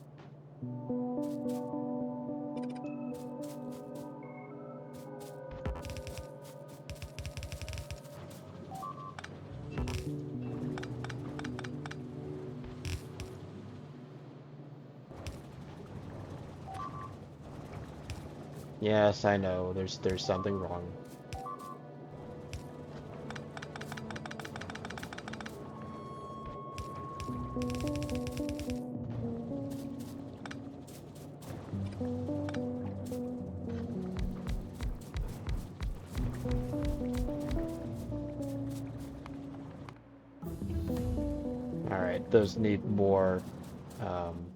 Yes, I know. There's something wrong. All right, those need um,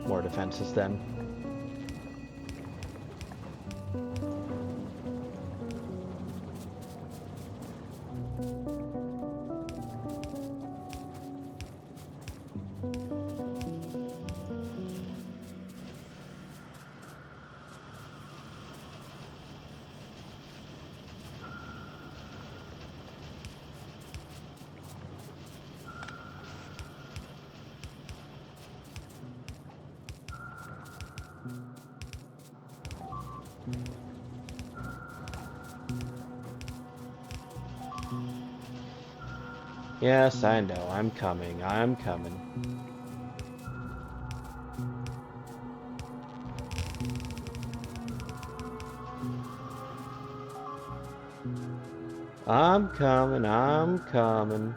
more defenses then. Yes, I know. I'm coming. I'm coming. I'm coming. I'm coming.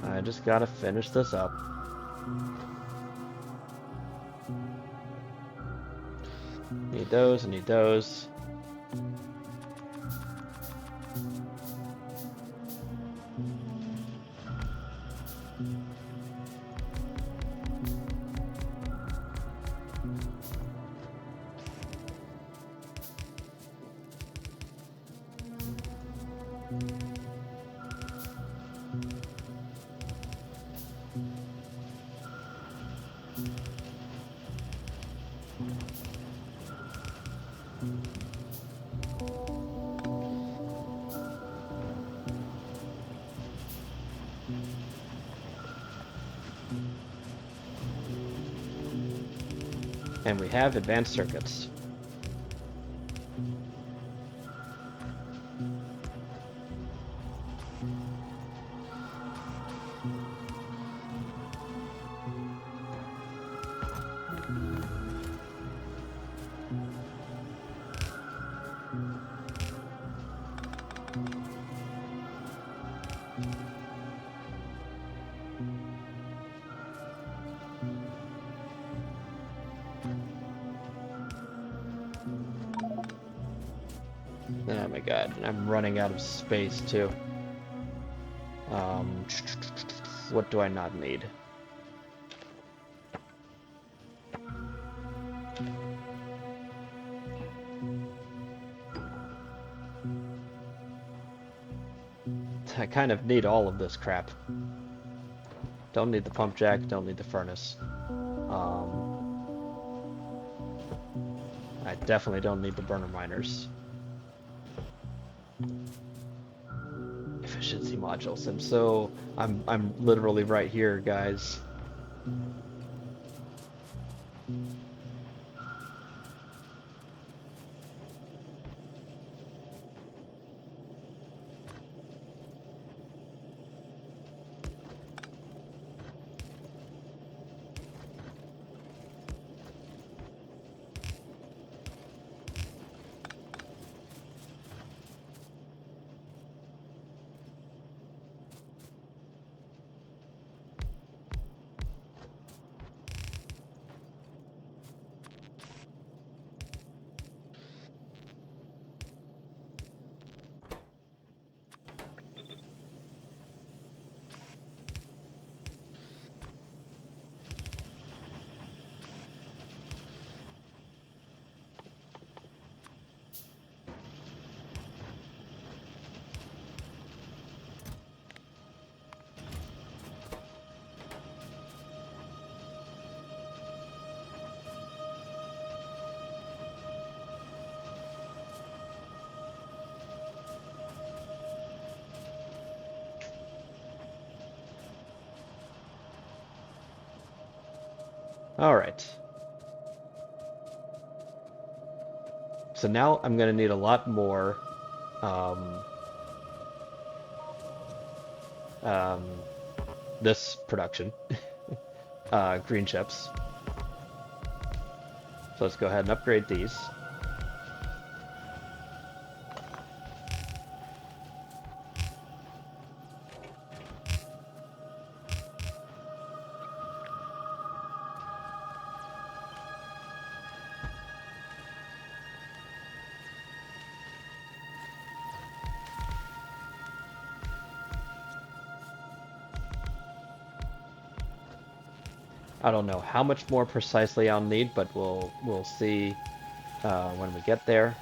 I just gotta finish this up. Need those. I need those. And we have advanced circuits. Oh my god, I'm running out of space too. Um, what do I not need? I kind of need all of this crap. Don't need the pump jack, don't need the furnace. Um, I definitely don't need the burner miners. Efficiency modules. I'm literally right here, guys. All right. So now I'm going to need a lot more um, um, this production, green chips. So let's go ahead and upgrade these. I don't know how much more precisely I'll need, but we'll see when we get there.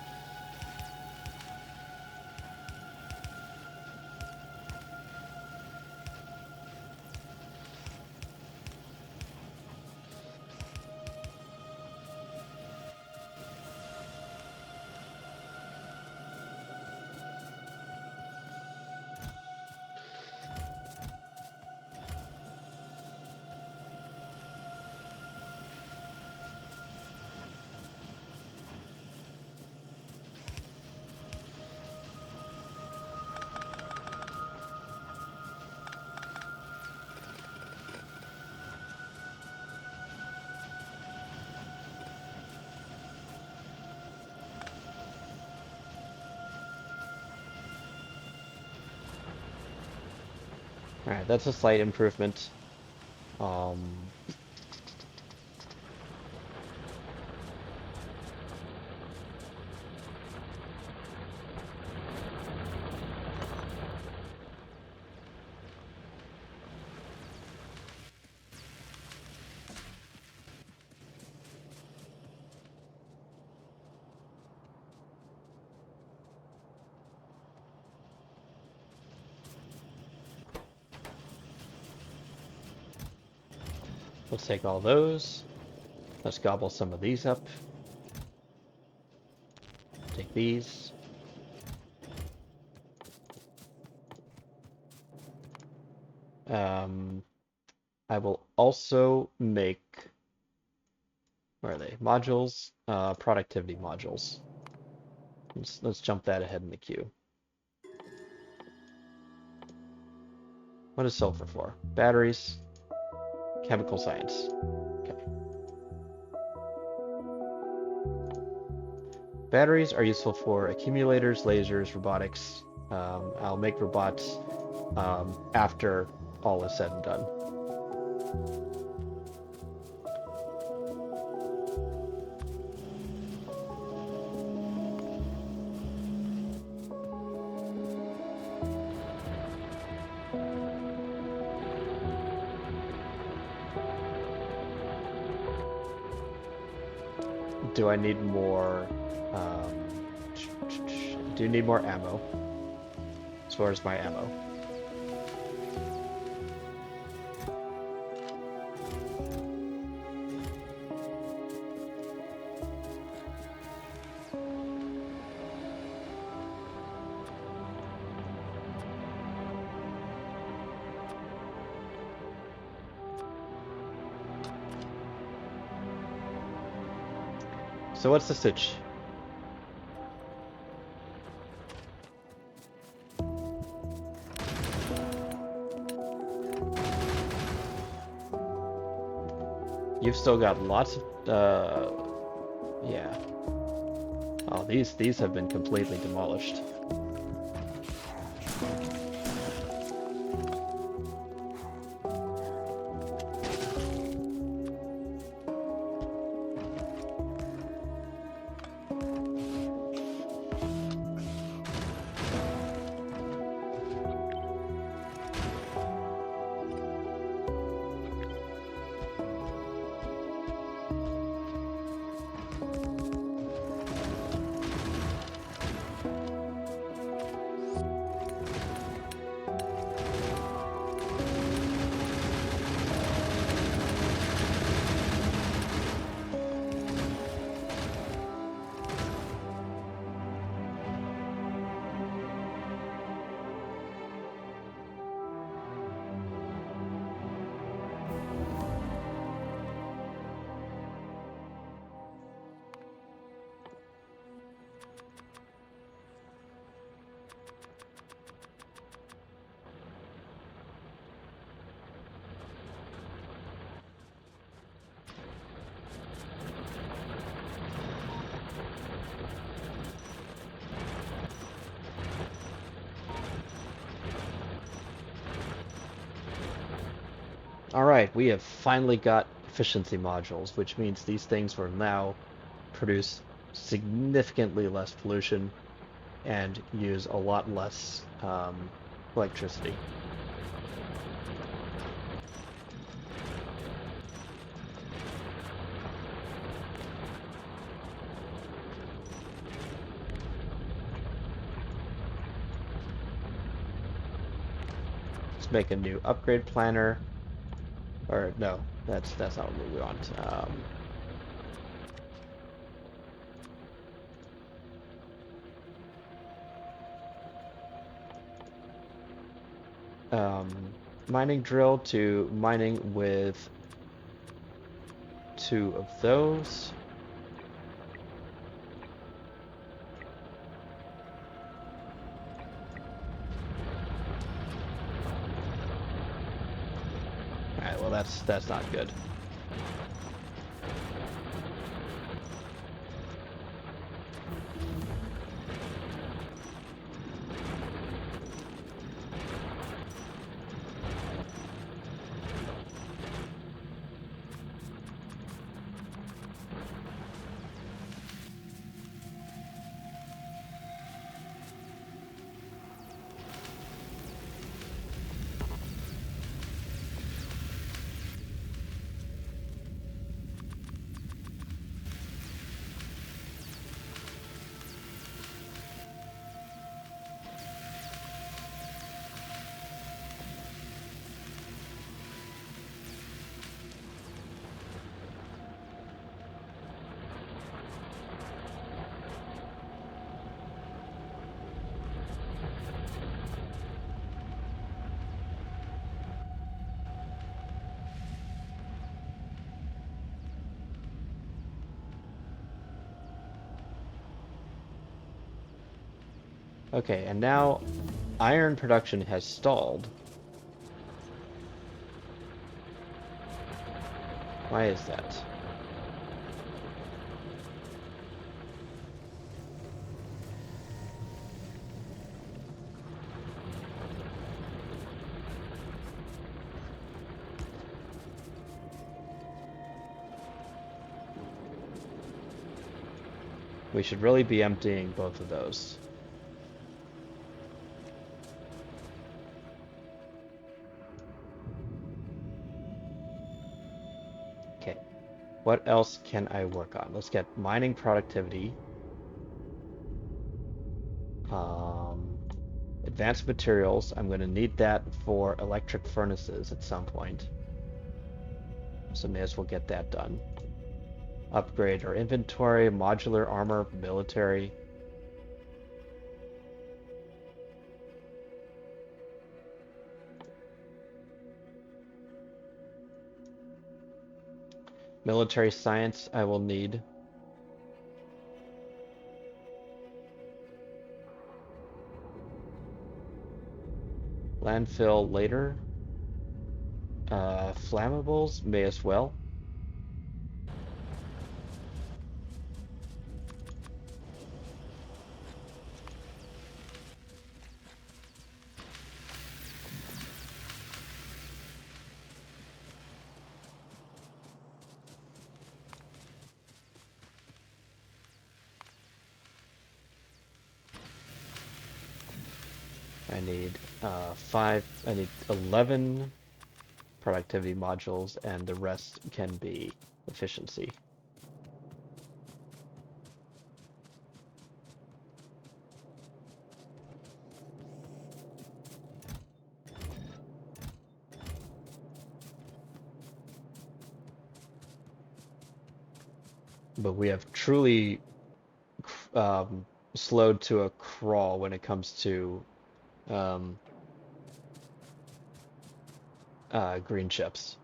All right, that's a slight improvement. Um, let's take all those. Let's gobble some of these up. Take these. Um, I will also make, where are they? Modules, productivity modules. Let's jump that ahead in the queue. What is sulfur for? Batteries, chemical science. Okay. Batteries are useful for accumulators, lasers, robotics. I'll make robots after all is said and done. Do I need more? Do you need more ammo? As far as my ammo. So what's the stitch? You've still got lots of, yeah. Oh, these have been completely demolished. All right, we have finally got efficiency modules, which means these things will now produce significantly less pollution and use a lot less electricity. Let's make a new upgrade planner. Or no, that's not what we want. Mining drill to mining with two of those. All right, well that's not good. Okay, and now iron production has stalled. Why is that? We should really be emptying both of those. Okay, what else can I work on? Let's get mining productivity. Um, Advanced materials. I'm going to need that for electric furnaces at some point. So may as well get that done. Upgrade our inventory, modular armor, military. Military science I will need. Landfill later. Flammables may as well. I need I need 11 productivity modules, and the rest can be efficiency. But we have truly um, slowed to a crawl when it comes to um, green chips.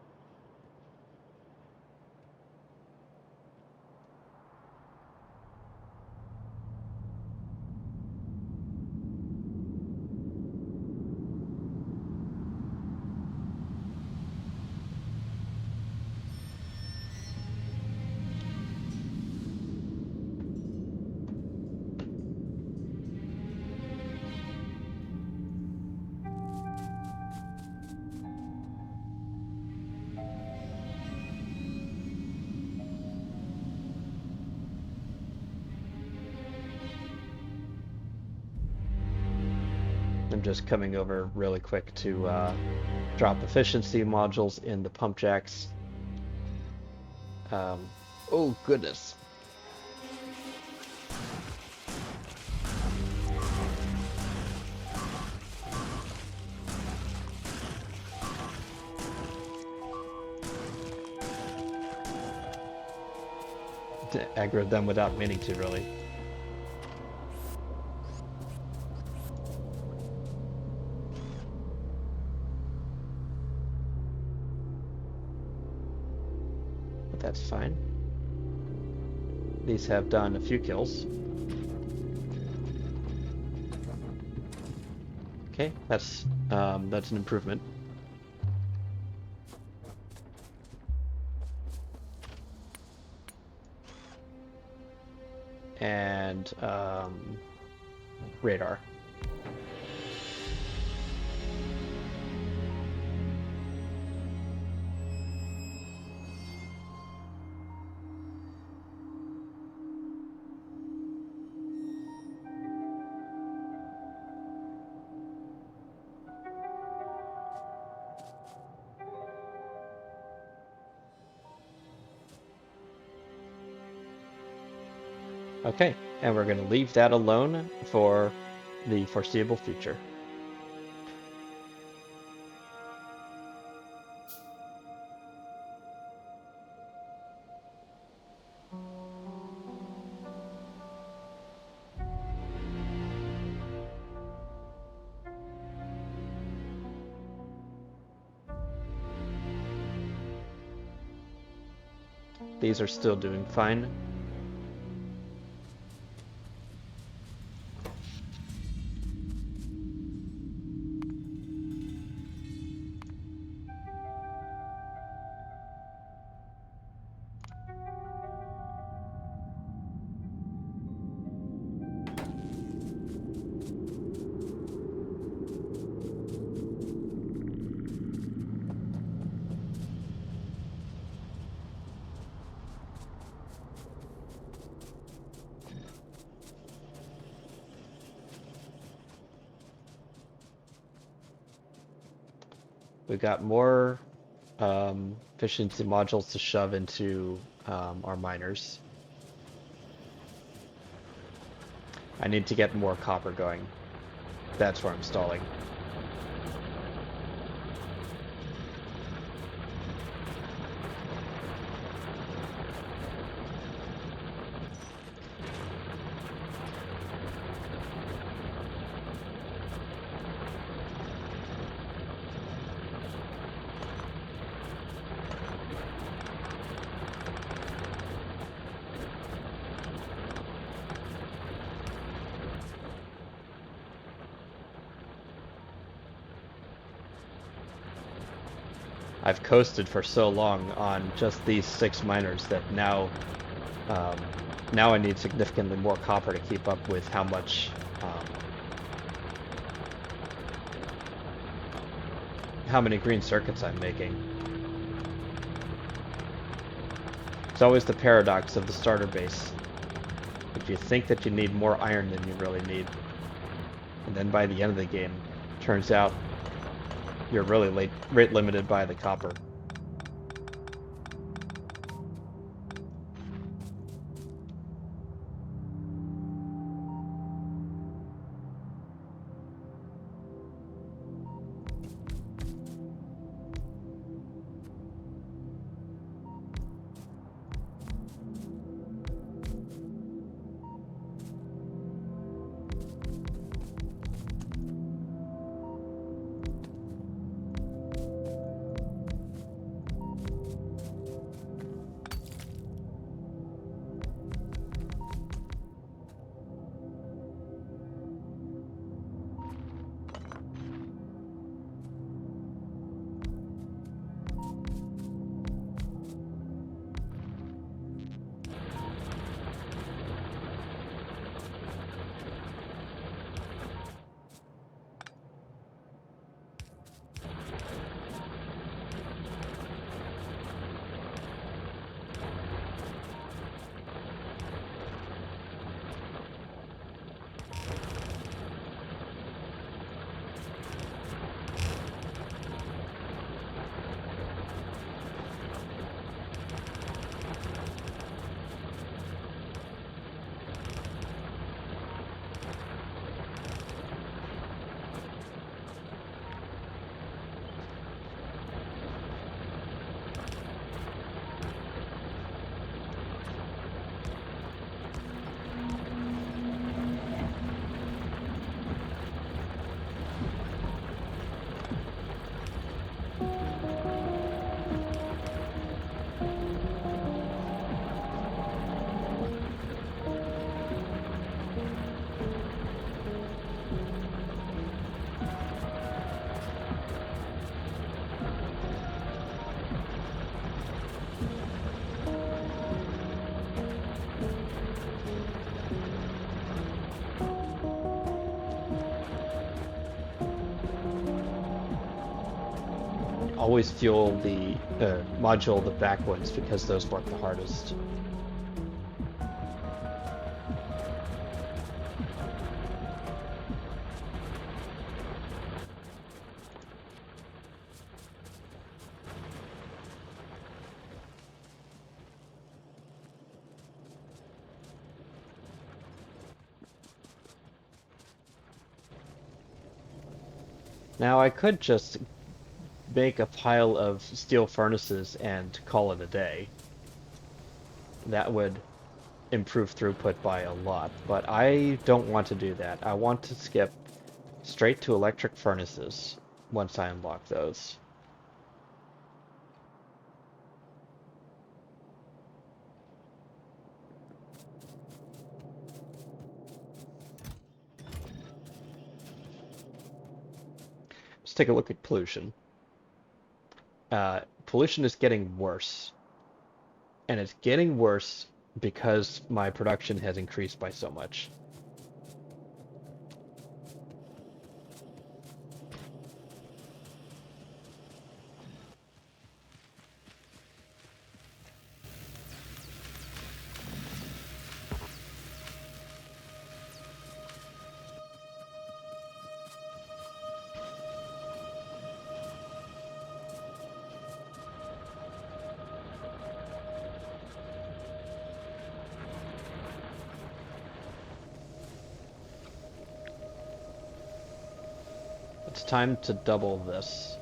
I'm just coming over really quick to drop efficiency modules in the pump jacks. Oh goodness. To aggro them without meaning to, really. But that's fine. These have done a few kills. Okay, that's an improvement. And radar. Okay, and we're going to leave that alone for the foreseeable future. These are still doing fine. We've got more efficiency modules to shove into our miners. I need to get more copper going. That's where I'm stalling. I've coasted for so long on just these 6 miners that now now I need significantly more copper to keep up with how much how many green circuits I'm making. It's always the paradox of the starter base. If you think that you need more iron than you really need, and then by the end of the game, turns out you're really rate limited by the copper. always fuel the module the back ones because those work the hardest. Now I could just make a pile of steel furnaces and call it a day. That would improve throughput by a lot, but I don't want to do that. I want to skip straight to electric furnaces once I unlock those. Let's take a look at pollution. Pollution is getting worse, and it's getting worse because my production has increased by so much. It's time to double this.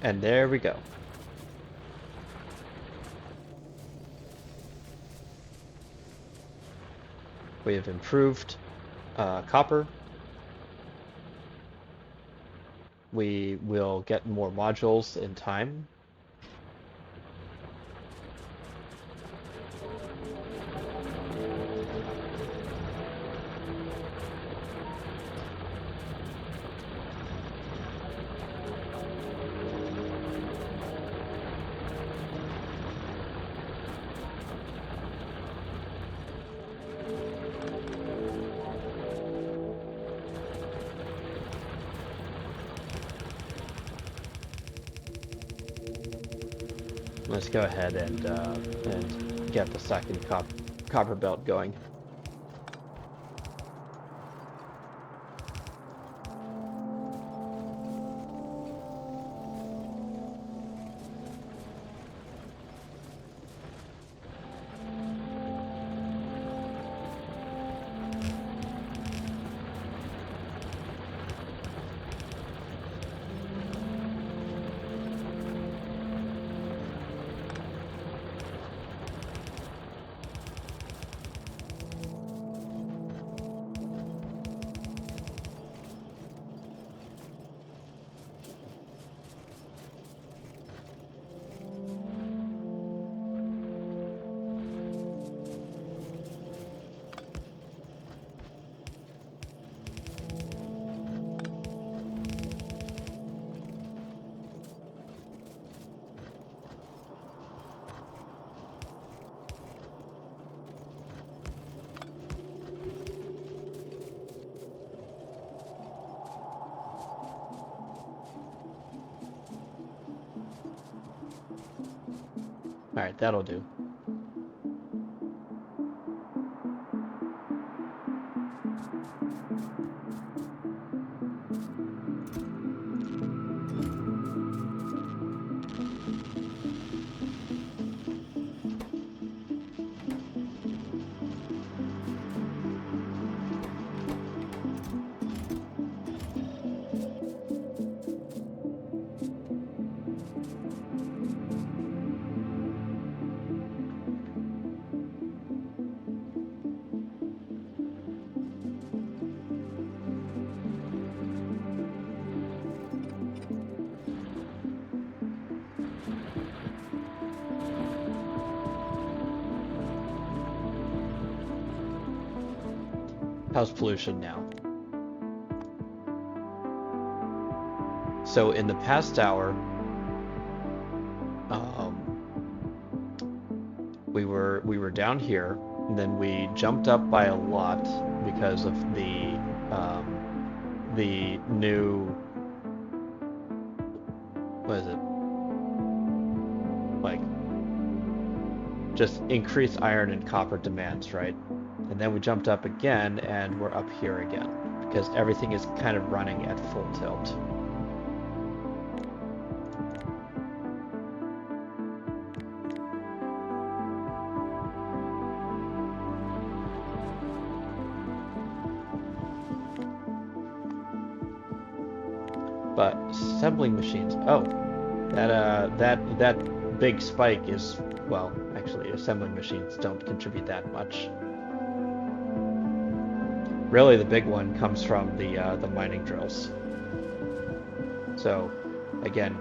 And there we go. We have improved copper. We will get more modules in time. Let's go ahead and get the second copper belt going. All right, that'll do. How's pollution now? So in the past hour, we were down here, and then we jumped up by a lot because of the new, what is it, like just increased iron and copper demands, right? And then we jumped up again, and we're up here again because everything is kind of running at full tilt. But assembling machines, oh, that big spike is, well, actually, assembling machines don't contribute that much. Really, the big one comes from the mining drills. So, again,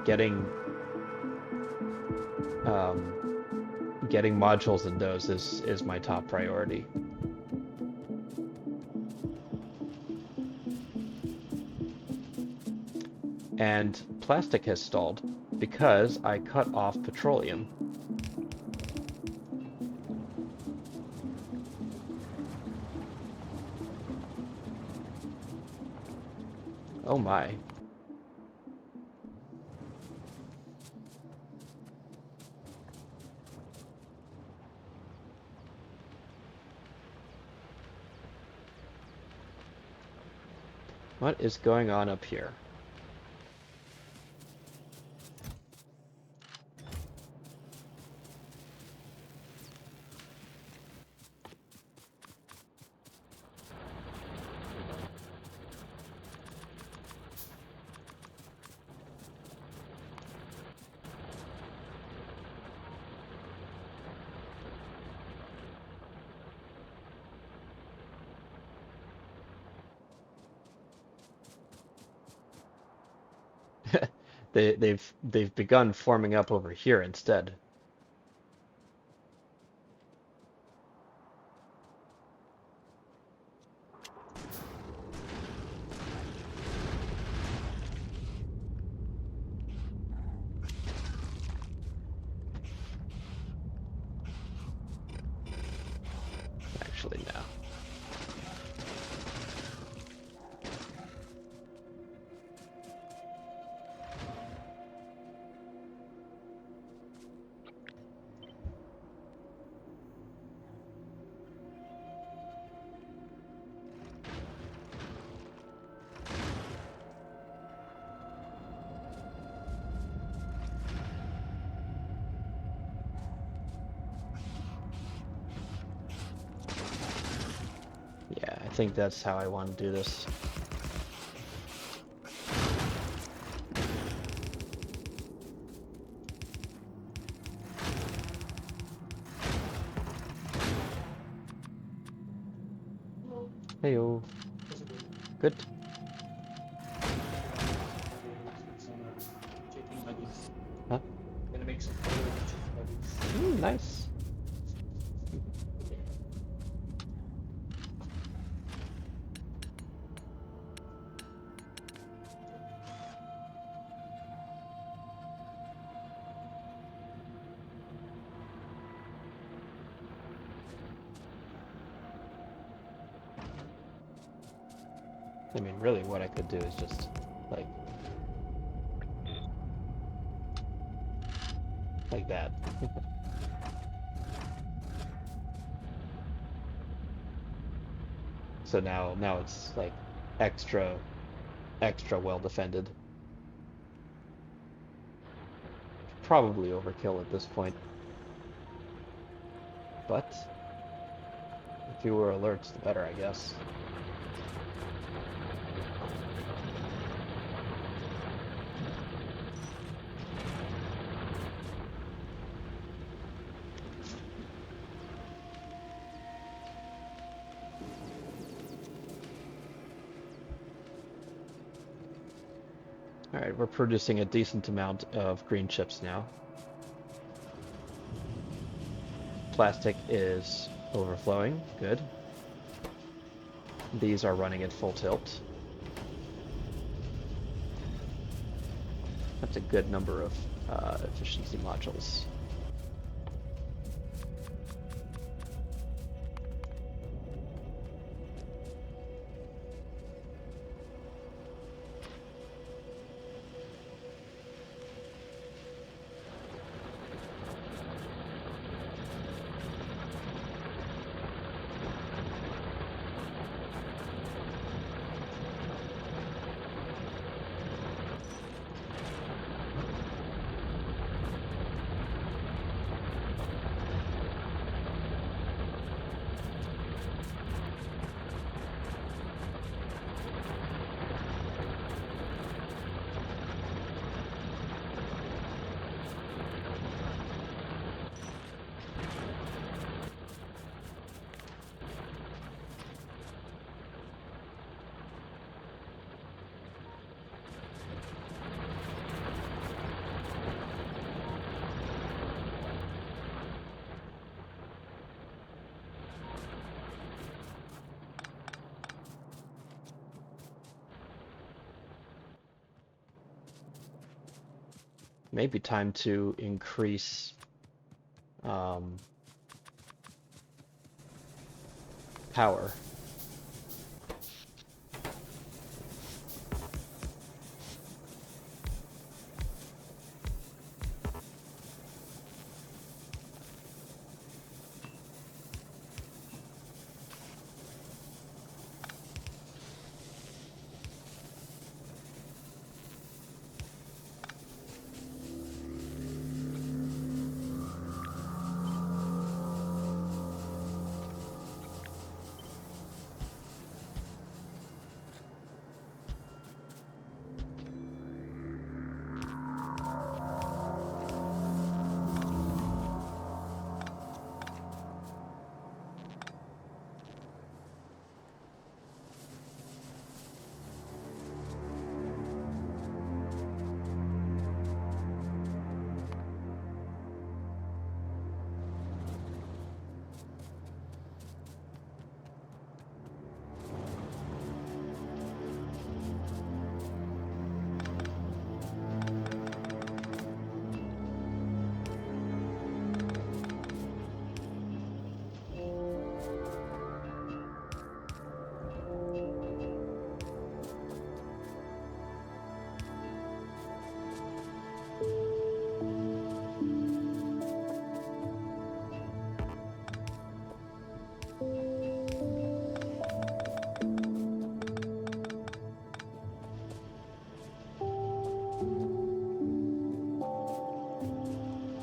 um, getting modules in those is my top priority. And plastic has stalled because I cut off petroleum. Oh my. What is going on up here? They've begun forming up over here instead. Actually, no. think that's how I want to do this. Heyo. Good. Huh? Gonna make some chicken nuggets. Nice. I mean, really, what I could do is just, like that. So now it's like extra well defended. Probably overkill at this point, but the fewer alerts, the better, I guess. All right, we're producing a decent amount of green chips now. Plastic is overflowing. Good. These are running at full tilt. That's a good number of efficiency modules. Maybe time to increase power.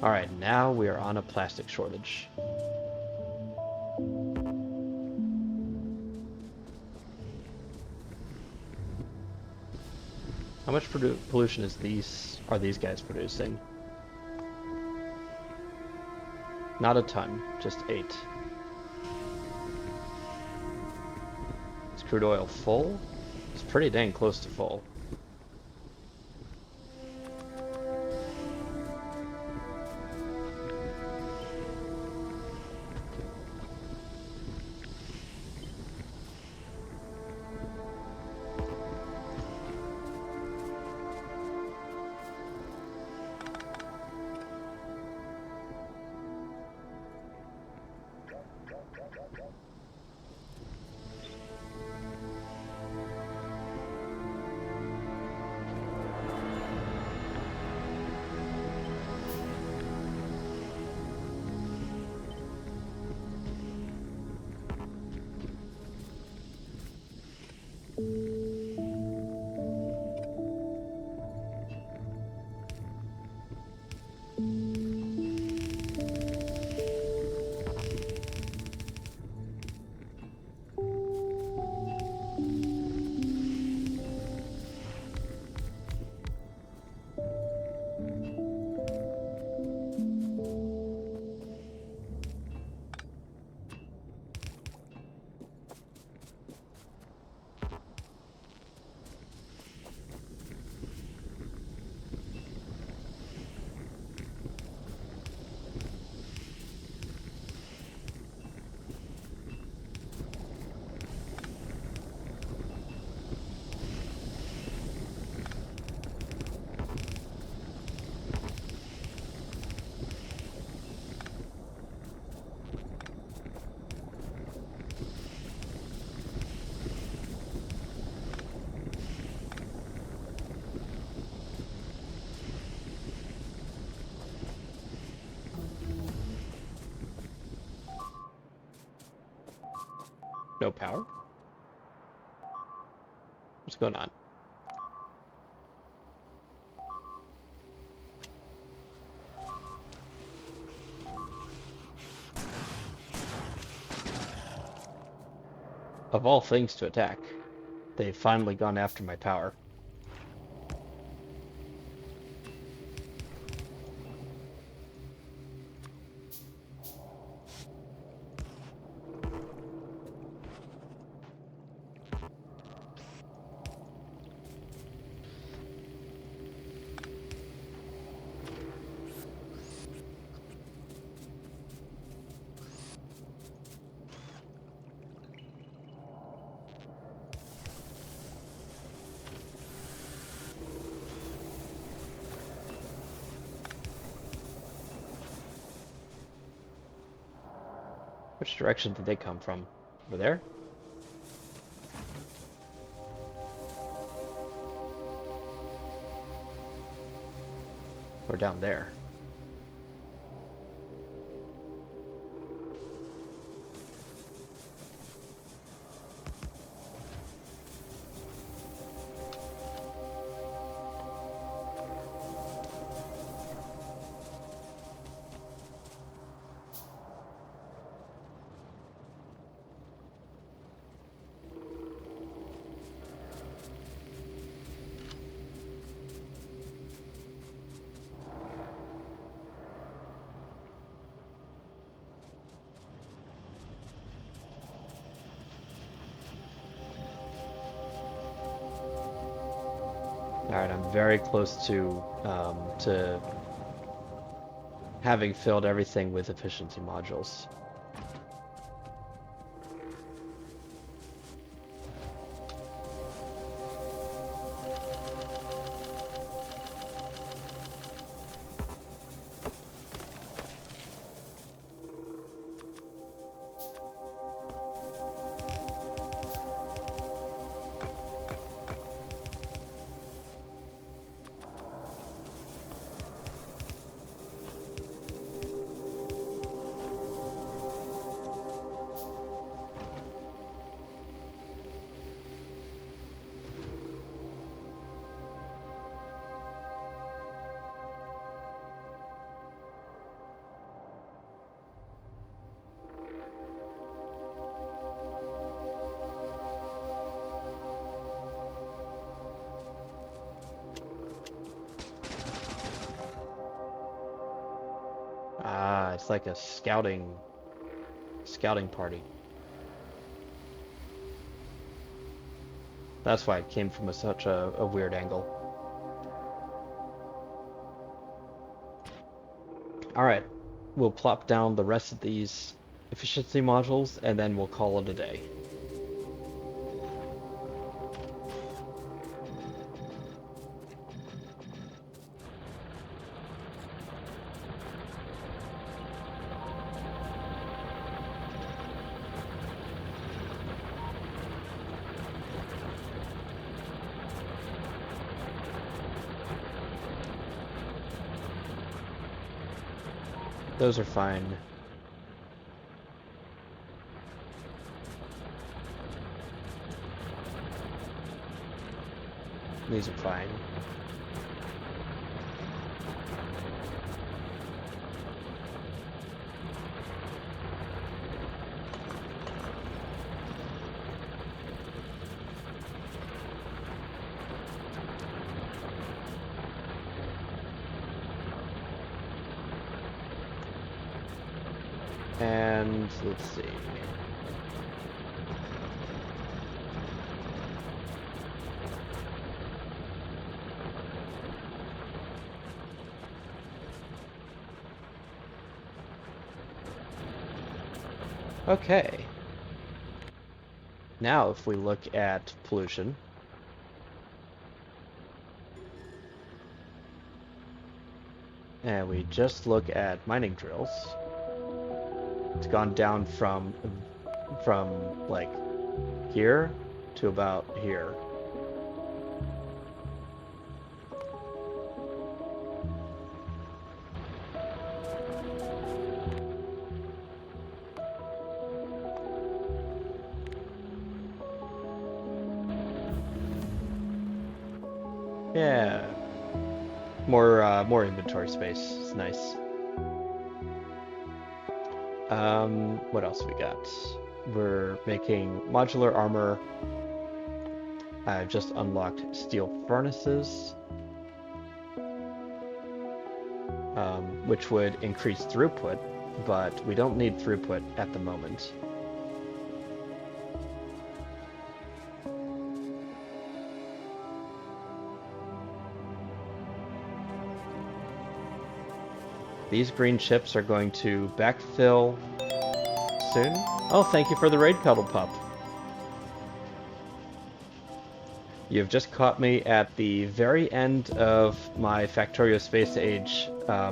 All right, now we are on a plastic shortage. How much pollution are these guys producing? Not a ton, just 8. Is crude oil full? It's pretty dang close to full. No power? What's going on? Of all things to attack, they've finally gone after my power. Which direction did they come from? Over there? Or down there? Alright, I'm very close to having filled everything with efficiency modules. Ah, it's like a scouting party. That's why it came from such a weird angle. All right, we'll plop down the rest of these efficiency modules, and then we'll call it a day. Those are fine. These are fine. And let's see. Okay. Now if we look at pollution, and we just look at mining drills, it's gone down from like here to about here. Yeah, more inventory space. It's nice. What else we got? We're making modular armor. I've just unlocked steel furnaces, which would increase throughput, but we don't need throughput at the moment. These green chips are going to backfill soon. Oh, thank you for the raid, Cuddle Pup. You've just caught me at the very end of my Factorio Space Age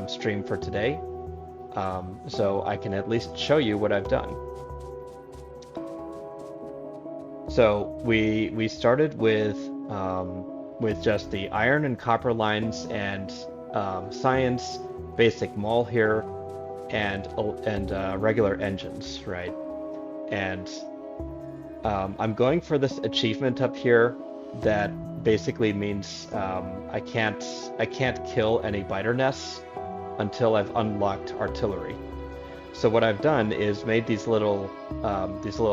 stream for today, so I can at least show you what I've done. So we started with just the iron and copper lines and science, basic mall here, and regular engines, right? And I'm going for this achievement up here that basically means I can't kill any biter nests until I've unlocked artillery. So what I've done is made these little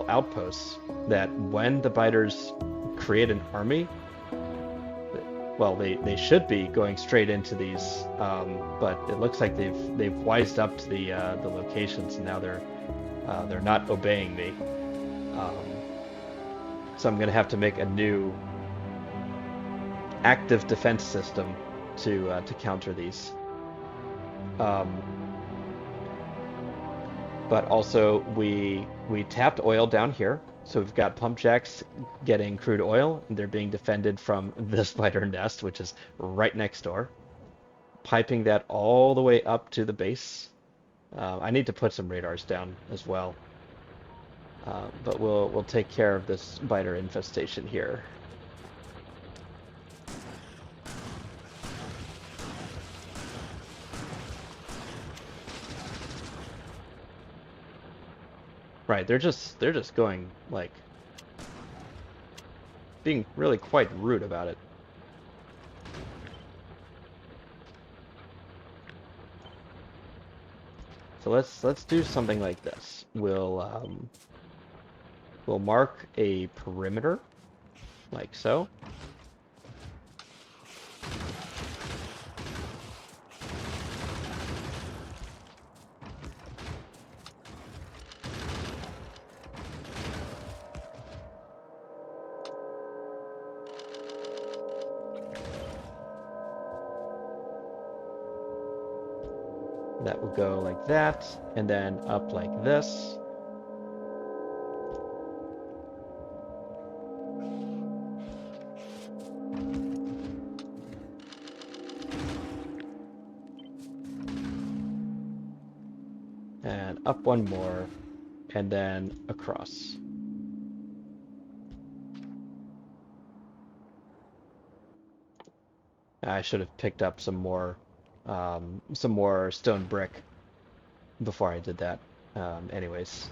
outposts that when the biters create an army, well, they should be going straight into these, but it looks like they've wised up to the locations, and now they're not obeying me. So I'm gonna have to make a new active defense system to counter these. But also we tapped oil down here, so we've got pump jacks getting crude oil, and they're being defended from this spider nest, which is right next door. Piping that all the way up to the base. I need to put some radars down as well, but we'll take care of this biter infestation here. Right, they're just going like being really quite rude about it. So let's do something like this. We'll mark a perimeter like so. That will go like that, and then up like this. And up one more, and then across. I should have picked up some more stone brick before I did that. Anyways.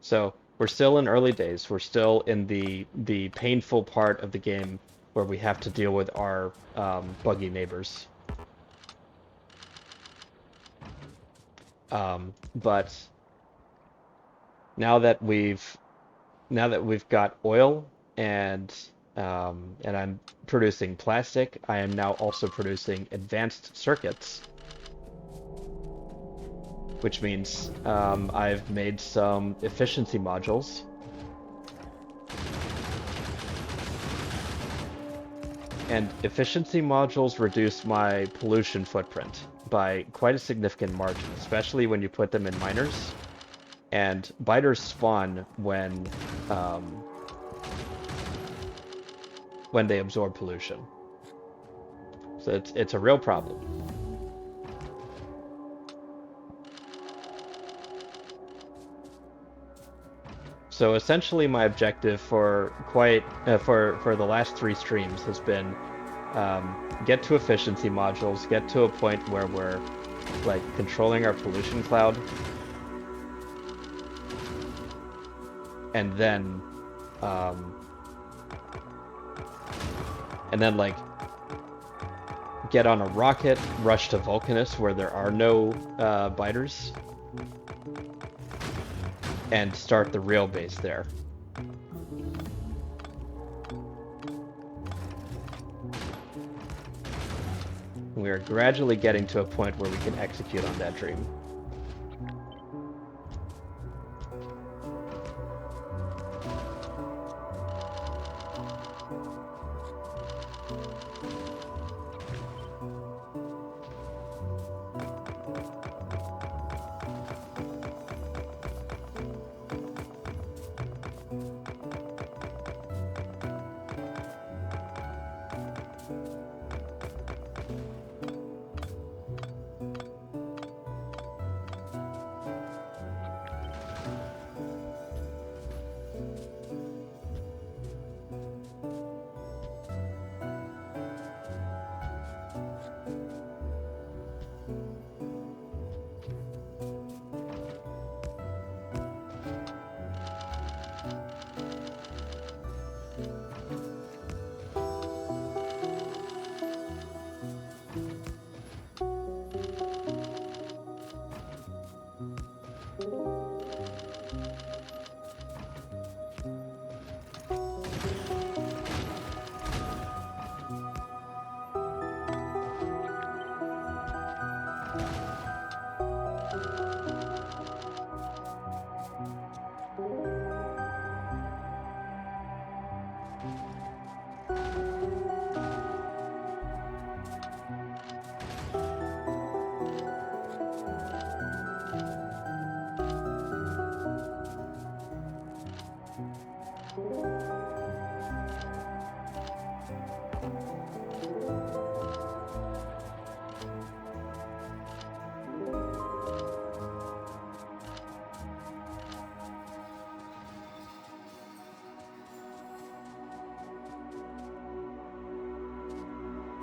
So we're still in early days. We're still in the painful part of the game where we have to deal with our buggy neighbors. But now that we've got oil and I'm producing plastic, I am now also producing advanced circuits, which means I've made some efficiency modules. And efficiency modules reduce my pollution footprint by quite a significant margin, especially when you put them in miners. And biters spawn when they absorb pollution. So it's a real problem. So essentially, my objective for the last three streams has been get to efficiency modules, get to a point where we're like controlling our pollution cloud, and then um, like get on a rocket, rush to Vulcanus where there are no biters, and start the real base there. We are gradually getting to a point where we can execute on that dream.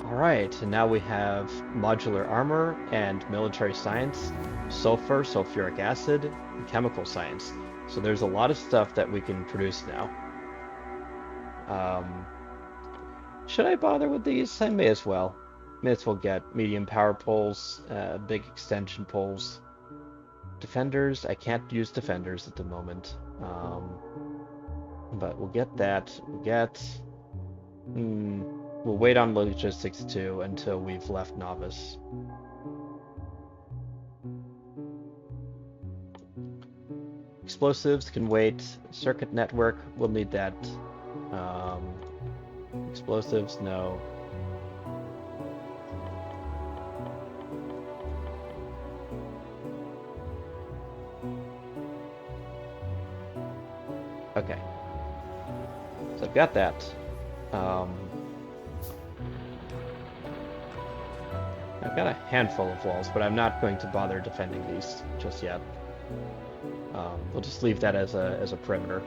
All right, and now we have modular armor and military science, sulfur, sulfuric acid, and chemical science. So there's a lot of stuff that we can produce now. Um, should I bother with these? I may as well. May as well get medium power poles, big extension poles. Defenders, I can't use defenders at the moment. But we'll get that. We'll get... Hmm. We'll wait on logistics 2 until we've left novice. Explosives can wait. Circuit network, we'll need that. Um, Explosives, no. Okay, so I've got that. Um, I've got a handful of walls, but I'm not going to bother defending these just yet. We'll just leave that as a perimeter.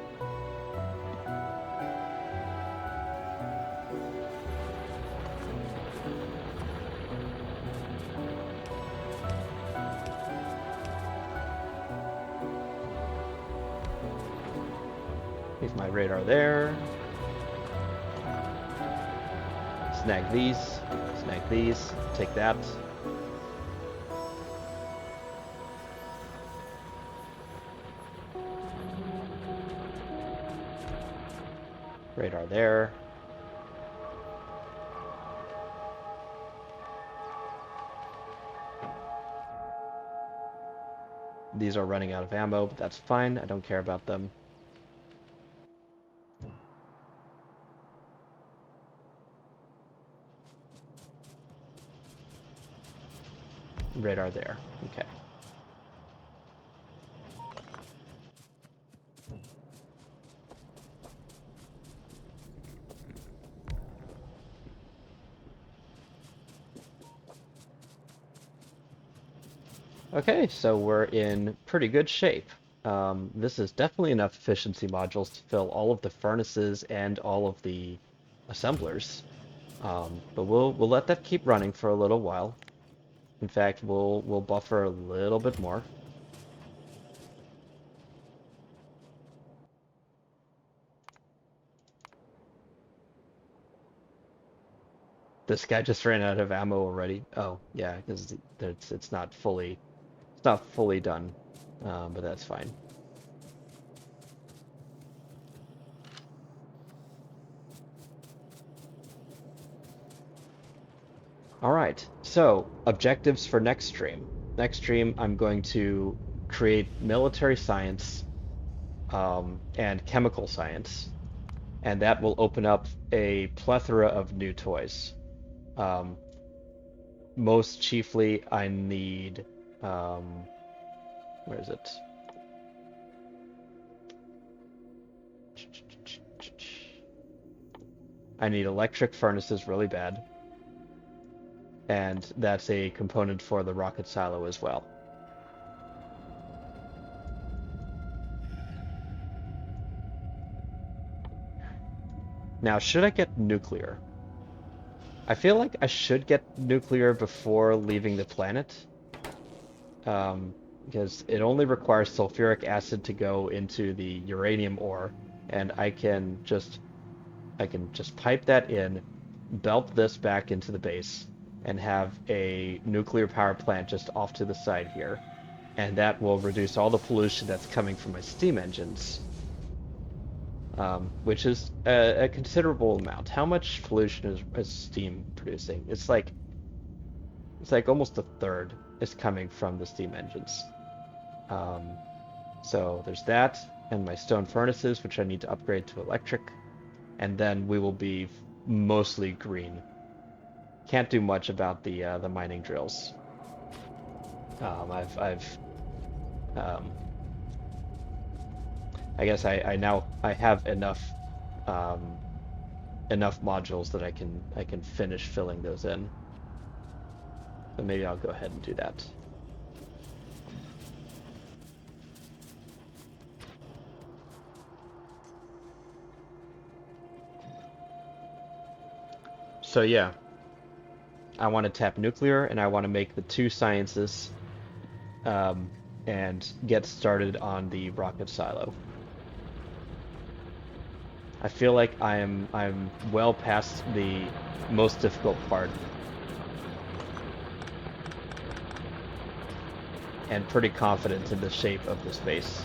Leave my radar there. Snag these, take that. Radar there. These are running out of ammo, but that's fine. I don't care about them. Radar there. Okay. Okay, so we're in pretty good shape. This is definitely enough efficiency modules to fill all of the furnaces and all of the assemblers. But we'll let that keep running for a little while. In fact, we'll buffer a little bit more. This guy just ran out of ammo already. Oh, yeah, because it's not fully done. But that's fine. All right, so objectives for next stream. Next stream, I'm going to create military science and chemical science, and that will open up a plethora of new toys. Um, Most chiefly, I need, um, where is it? I need electric furnaces really bad, and that's a component for the rocket silo as well. Now, should I get nuclear? I feel like I should get nuclear before leaving the planet, because it only requires sulfuric acid to go into the uranium ore, and I can just pipe that in, belt this back into the base, and have a nuclear power plant just off to the side here, and that will reduce all the pollution that's coming from my steam engines, which is a considerable amount. How much pollution is steam producing? It's like almost a third is coming from the steam engines. Um, so there's that, and my stone furnaces, which I need to upgrade to electric, and then we will be mostly green. Can't do much about the mining drills. I've um, I guess I have um, enough modules that I can finish filling those in. So maybe I'll go ahead and do that. So yeah, I want to tap nuclear and I want to make the two sciences um, and get started on the rocket silo. I feel like I'm well past the most difficult part and pretty confident in the shape of this base.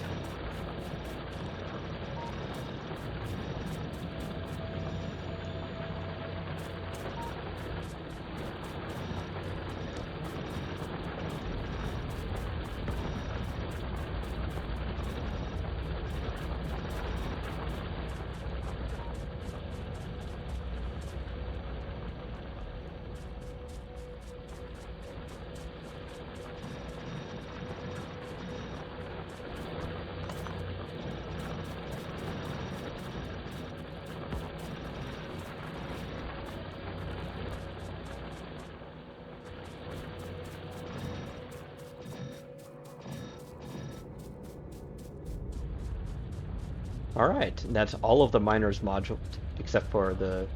All right, that's all of the miners moduled except for the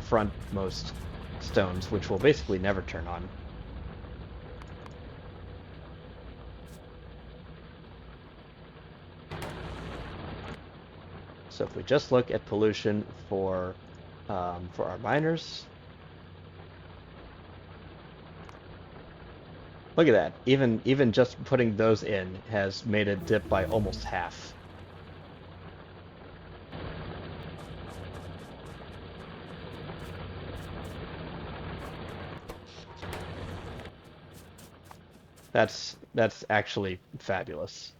frontmost stones, which will basically never turn on. So if we just look at pollution for our miners, look at that. Even just putting those in has made it dip by almost half. That's actually fabulous.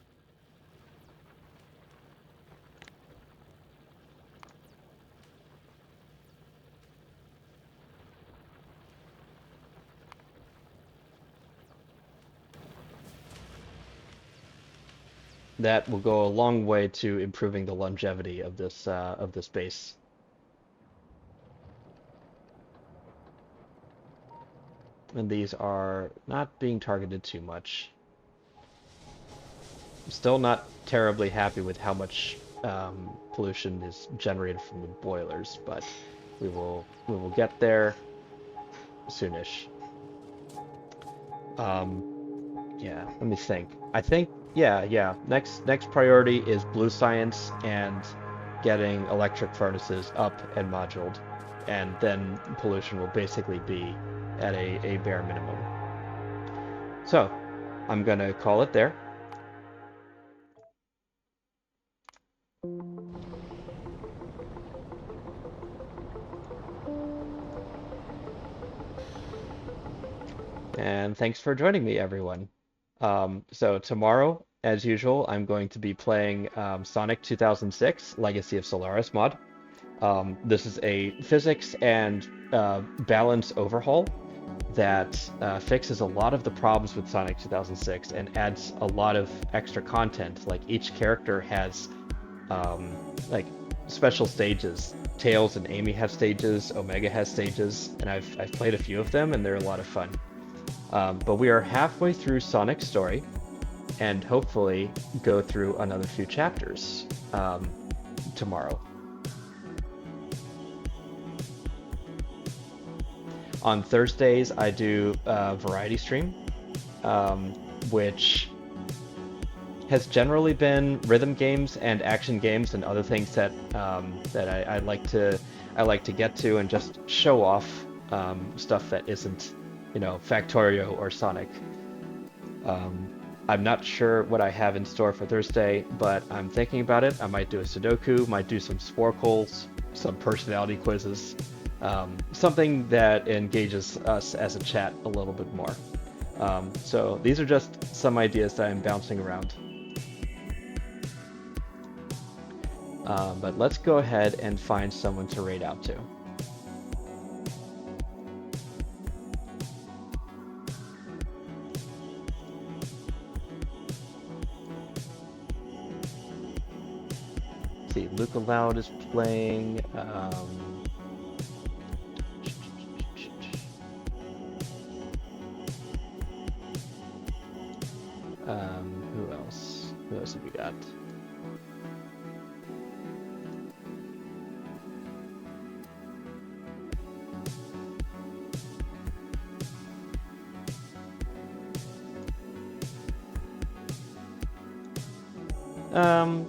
That will go a long way to improving the longevity of this base. And these are not being targeted too much. I'm still not terribly happy with how much pollution is generated from the boilers, but we will get there soonish. Um, yeah, let me think. I think yeah. Next priority is blue science and getting electric furnaces up and moduled, and then pollution will basically be at a bare minimum. So, I'm gonna call it there. And thanks for joining me, everyone. So tomorrow, as usual, I'm going to be playing Sonic 2006 Legacy of Solaris mod. This is a physics and balance overhaul that fixes a lot of the problems with Sonic 2006 and adds a lot of extra content. Like each character has like special stages. Tails and Amy have stages, Omega has stages, and I've played a few of them and they're a lot of fun. But we are halfway through Sonic's story, and hopefully go through another few chapters tomorrow. On Thursdays, I do a variety stream, which has generally been rhythm games and action games and other things that I like to get to and just show off stuff that isn't, Factorio or Sonic. I'm not sure what I have in store for Thursday, but I'm thinking about it. I might do a Sudoku, might do some Sporkles, some personality quizzes, something that engages us as a chat a little bit more. So these are just some ideas that I'm bouncing around. But let's go ahead and find someone to raid out to. Let's see, Luke Aloud is playing. Who else? Who else have we got?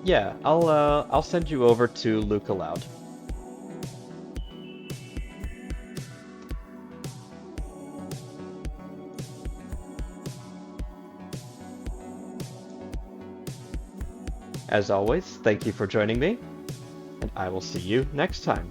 Yeah, I'll send you over to Luke Aloud. As always, thank you for joining me, and I will see you next time.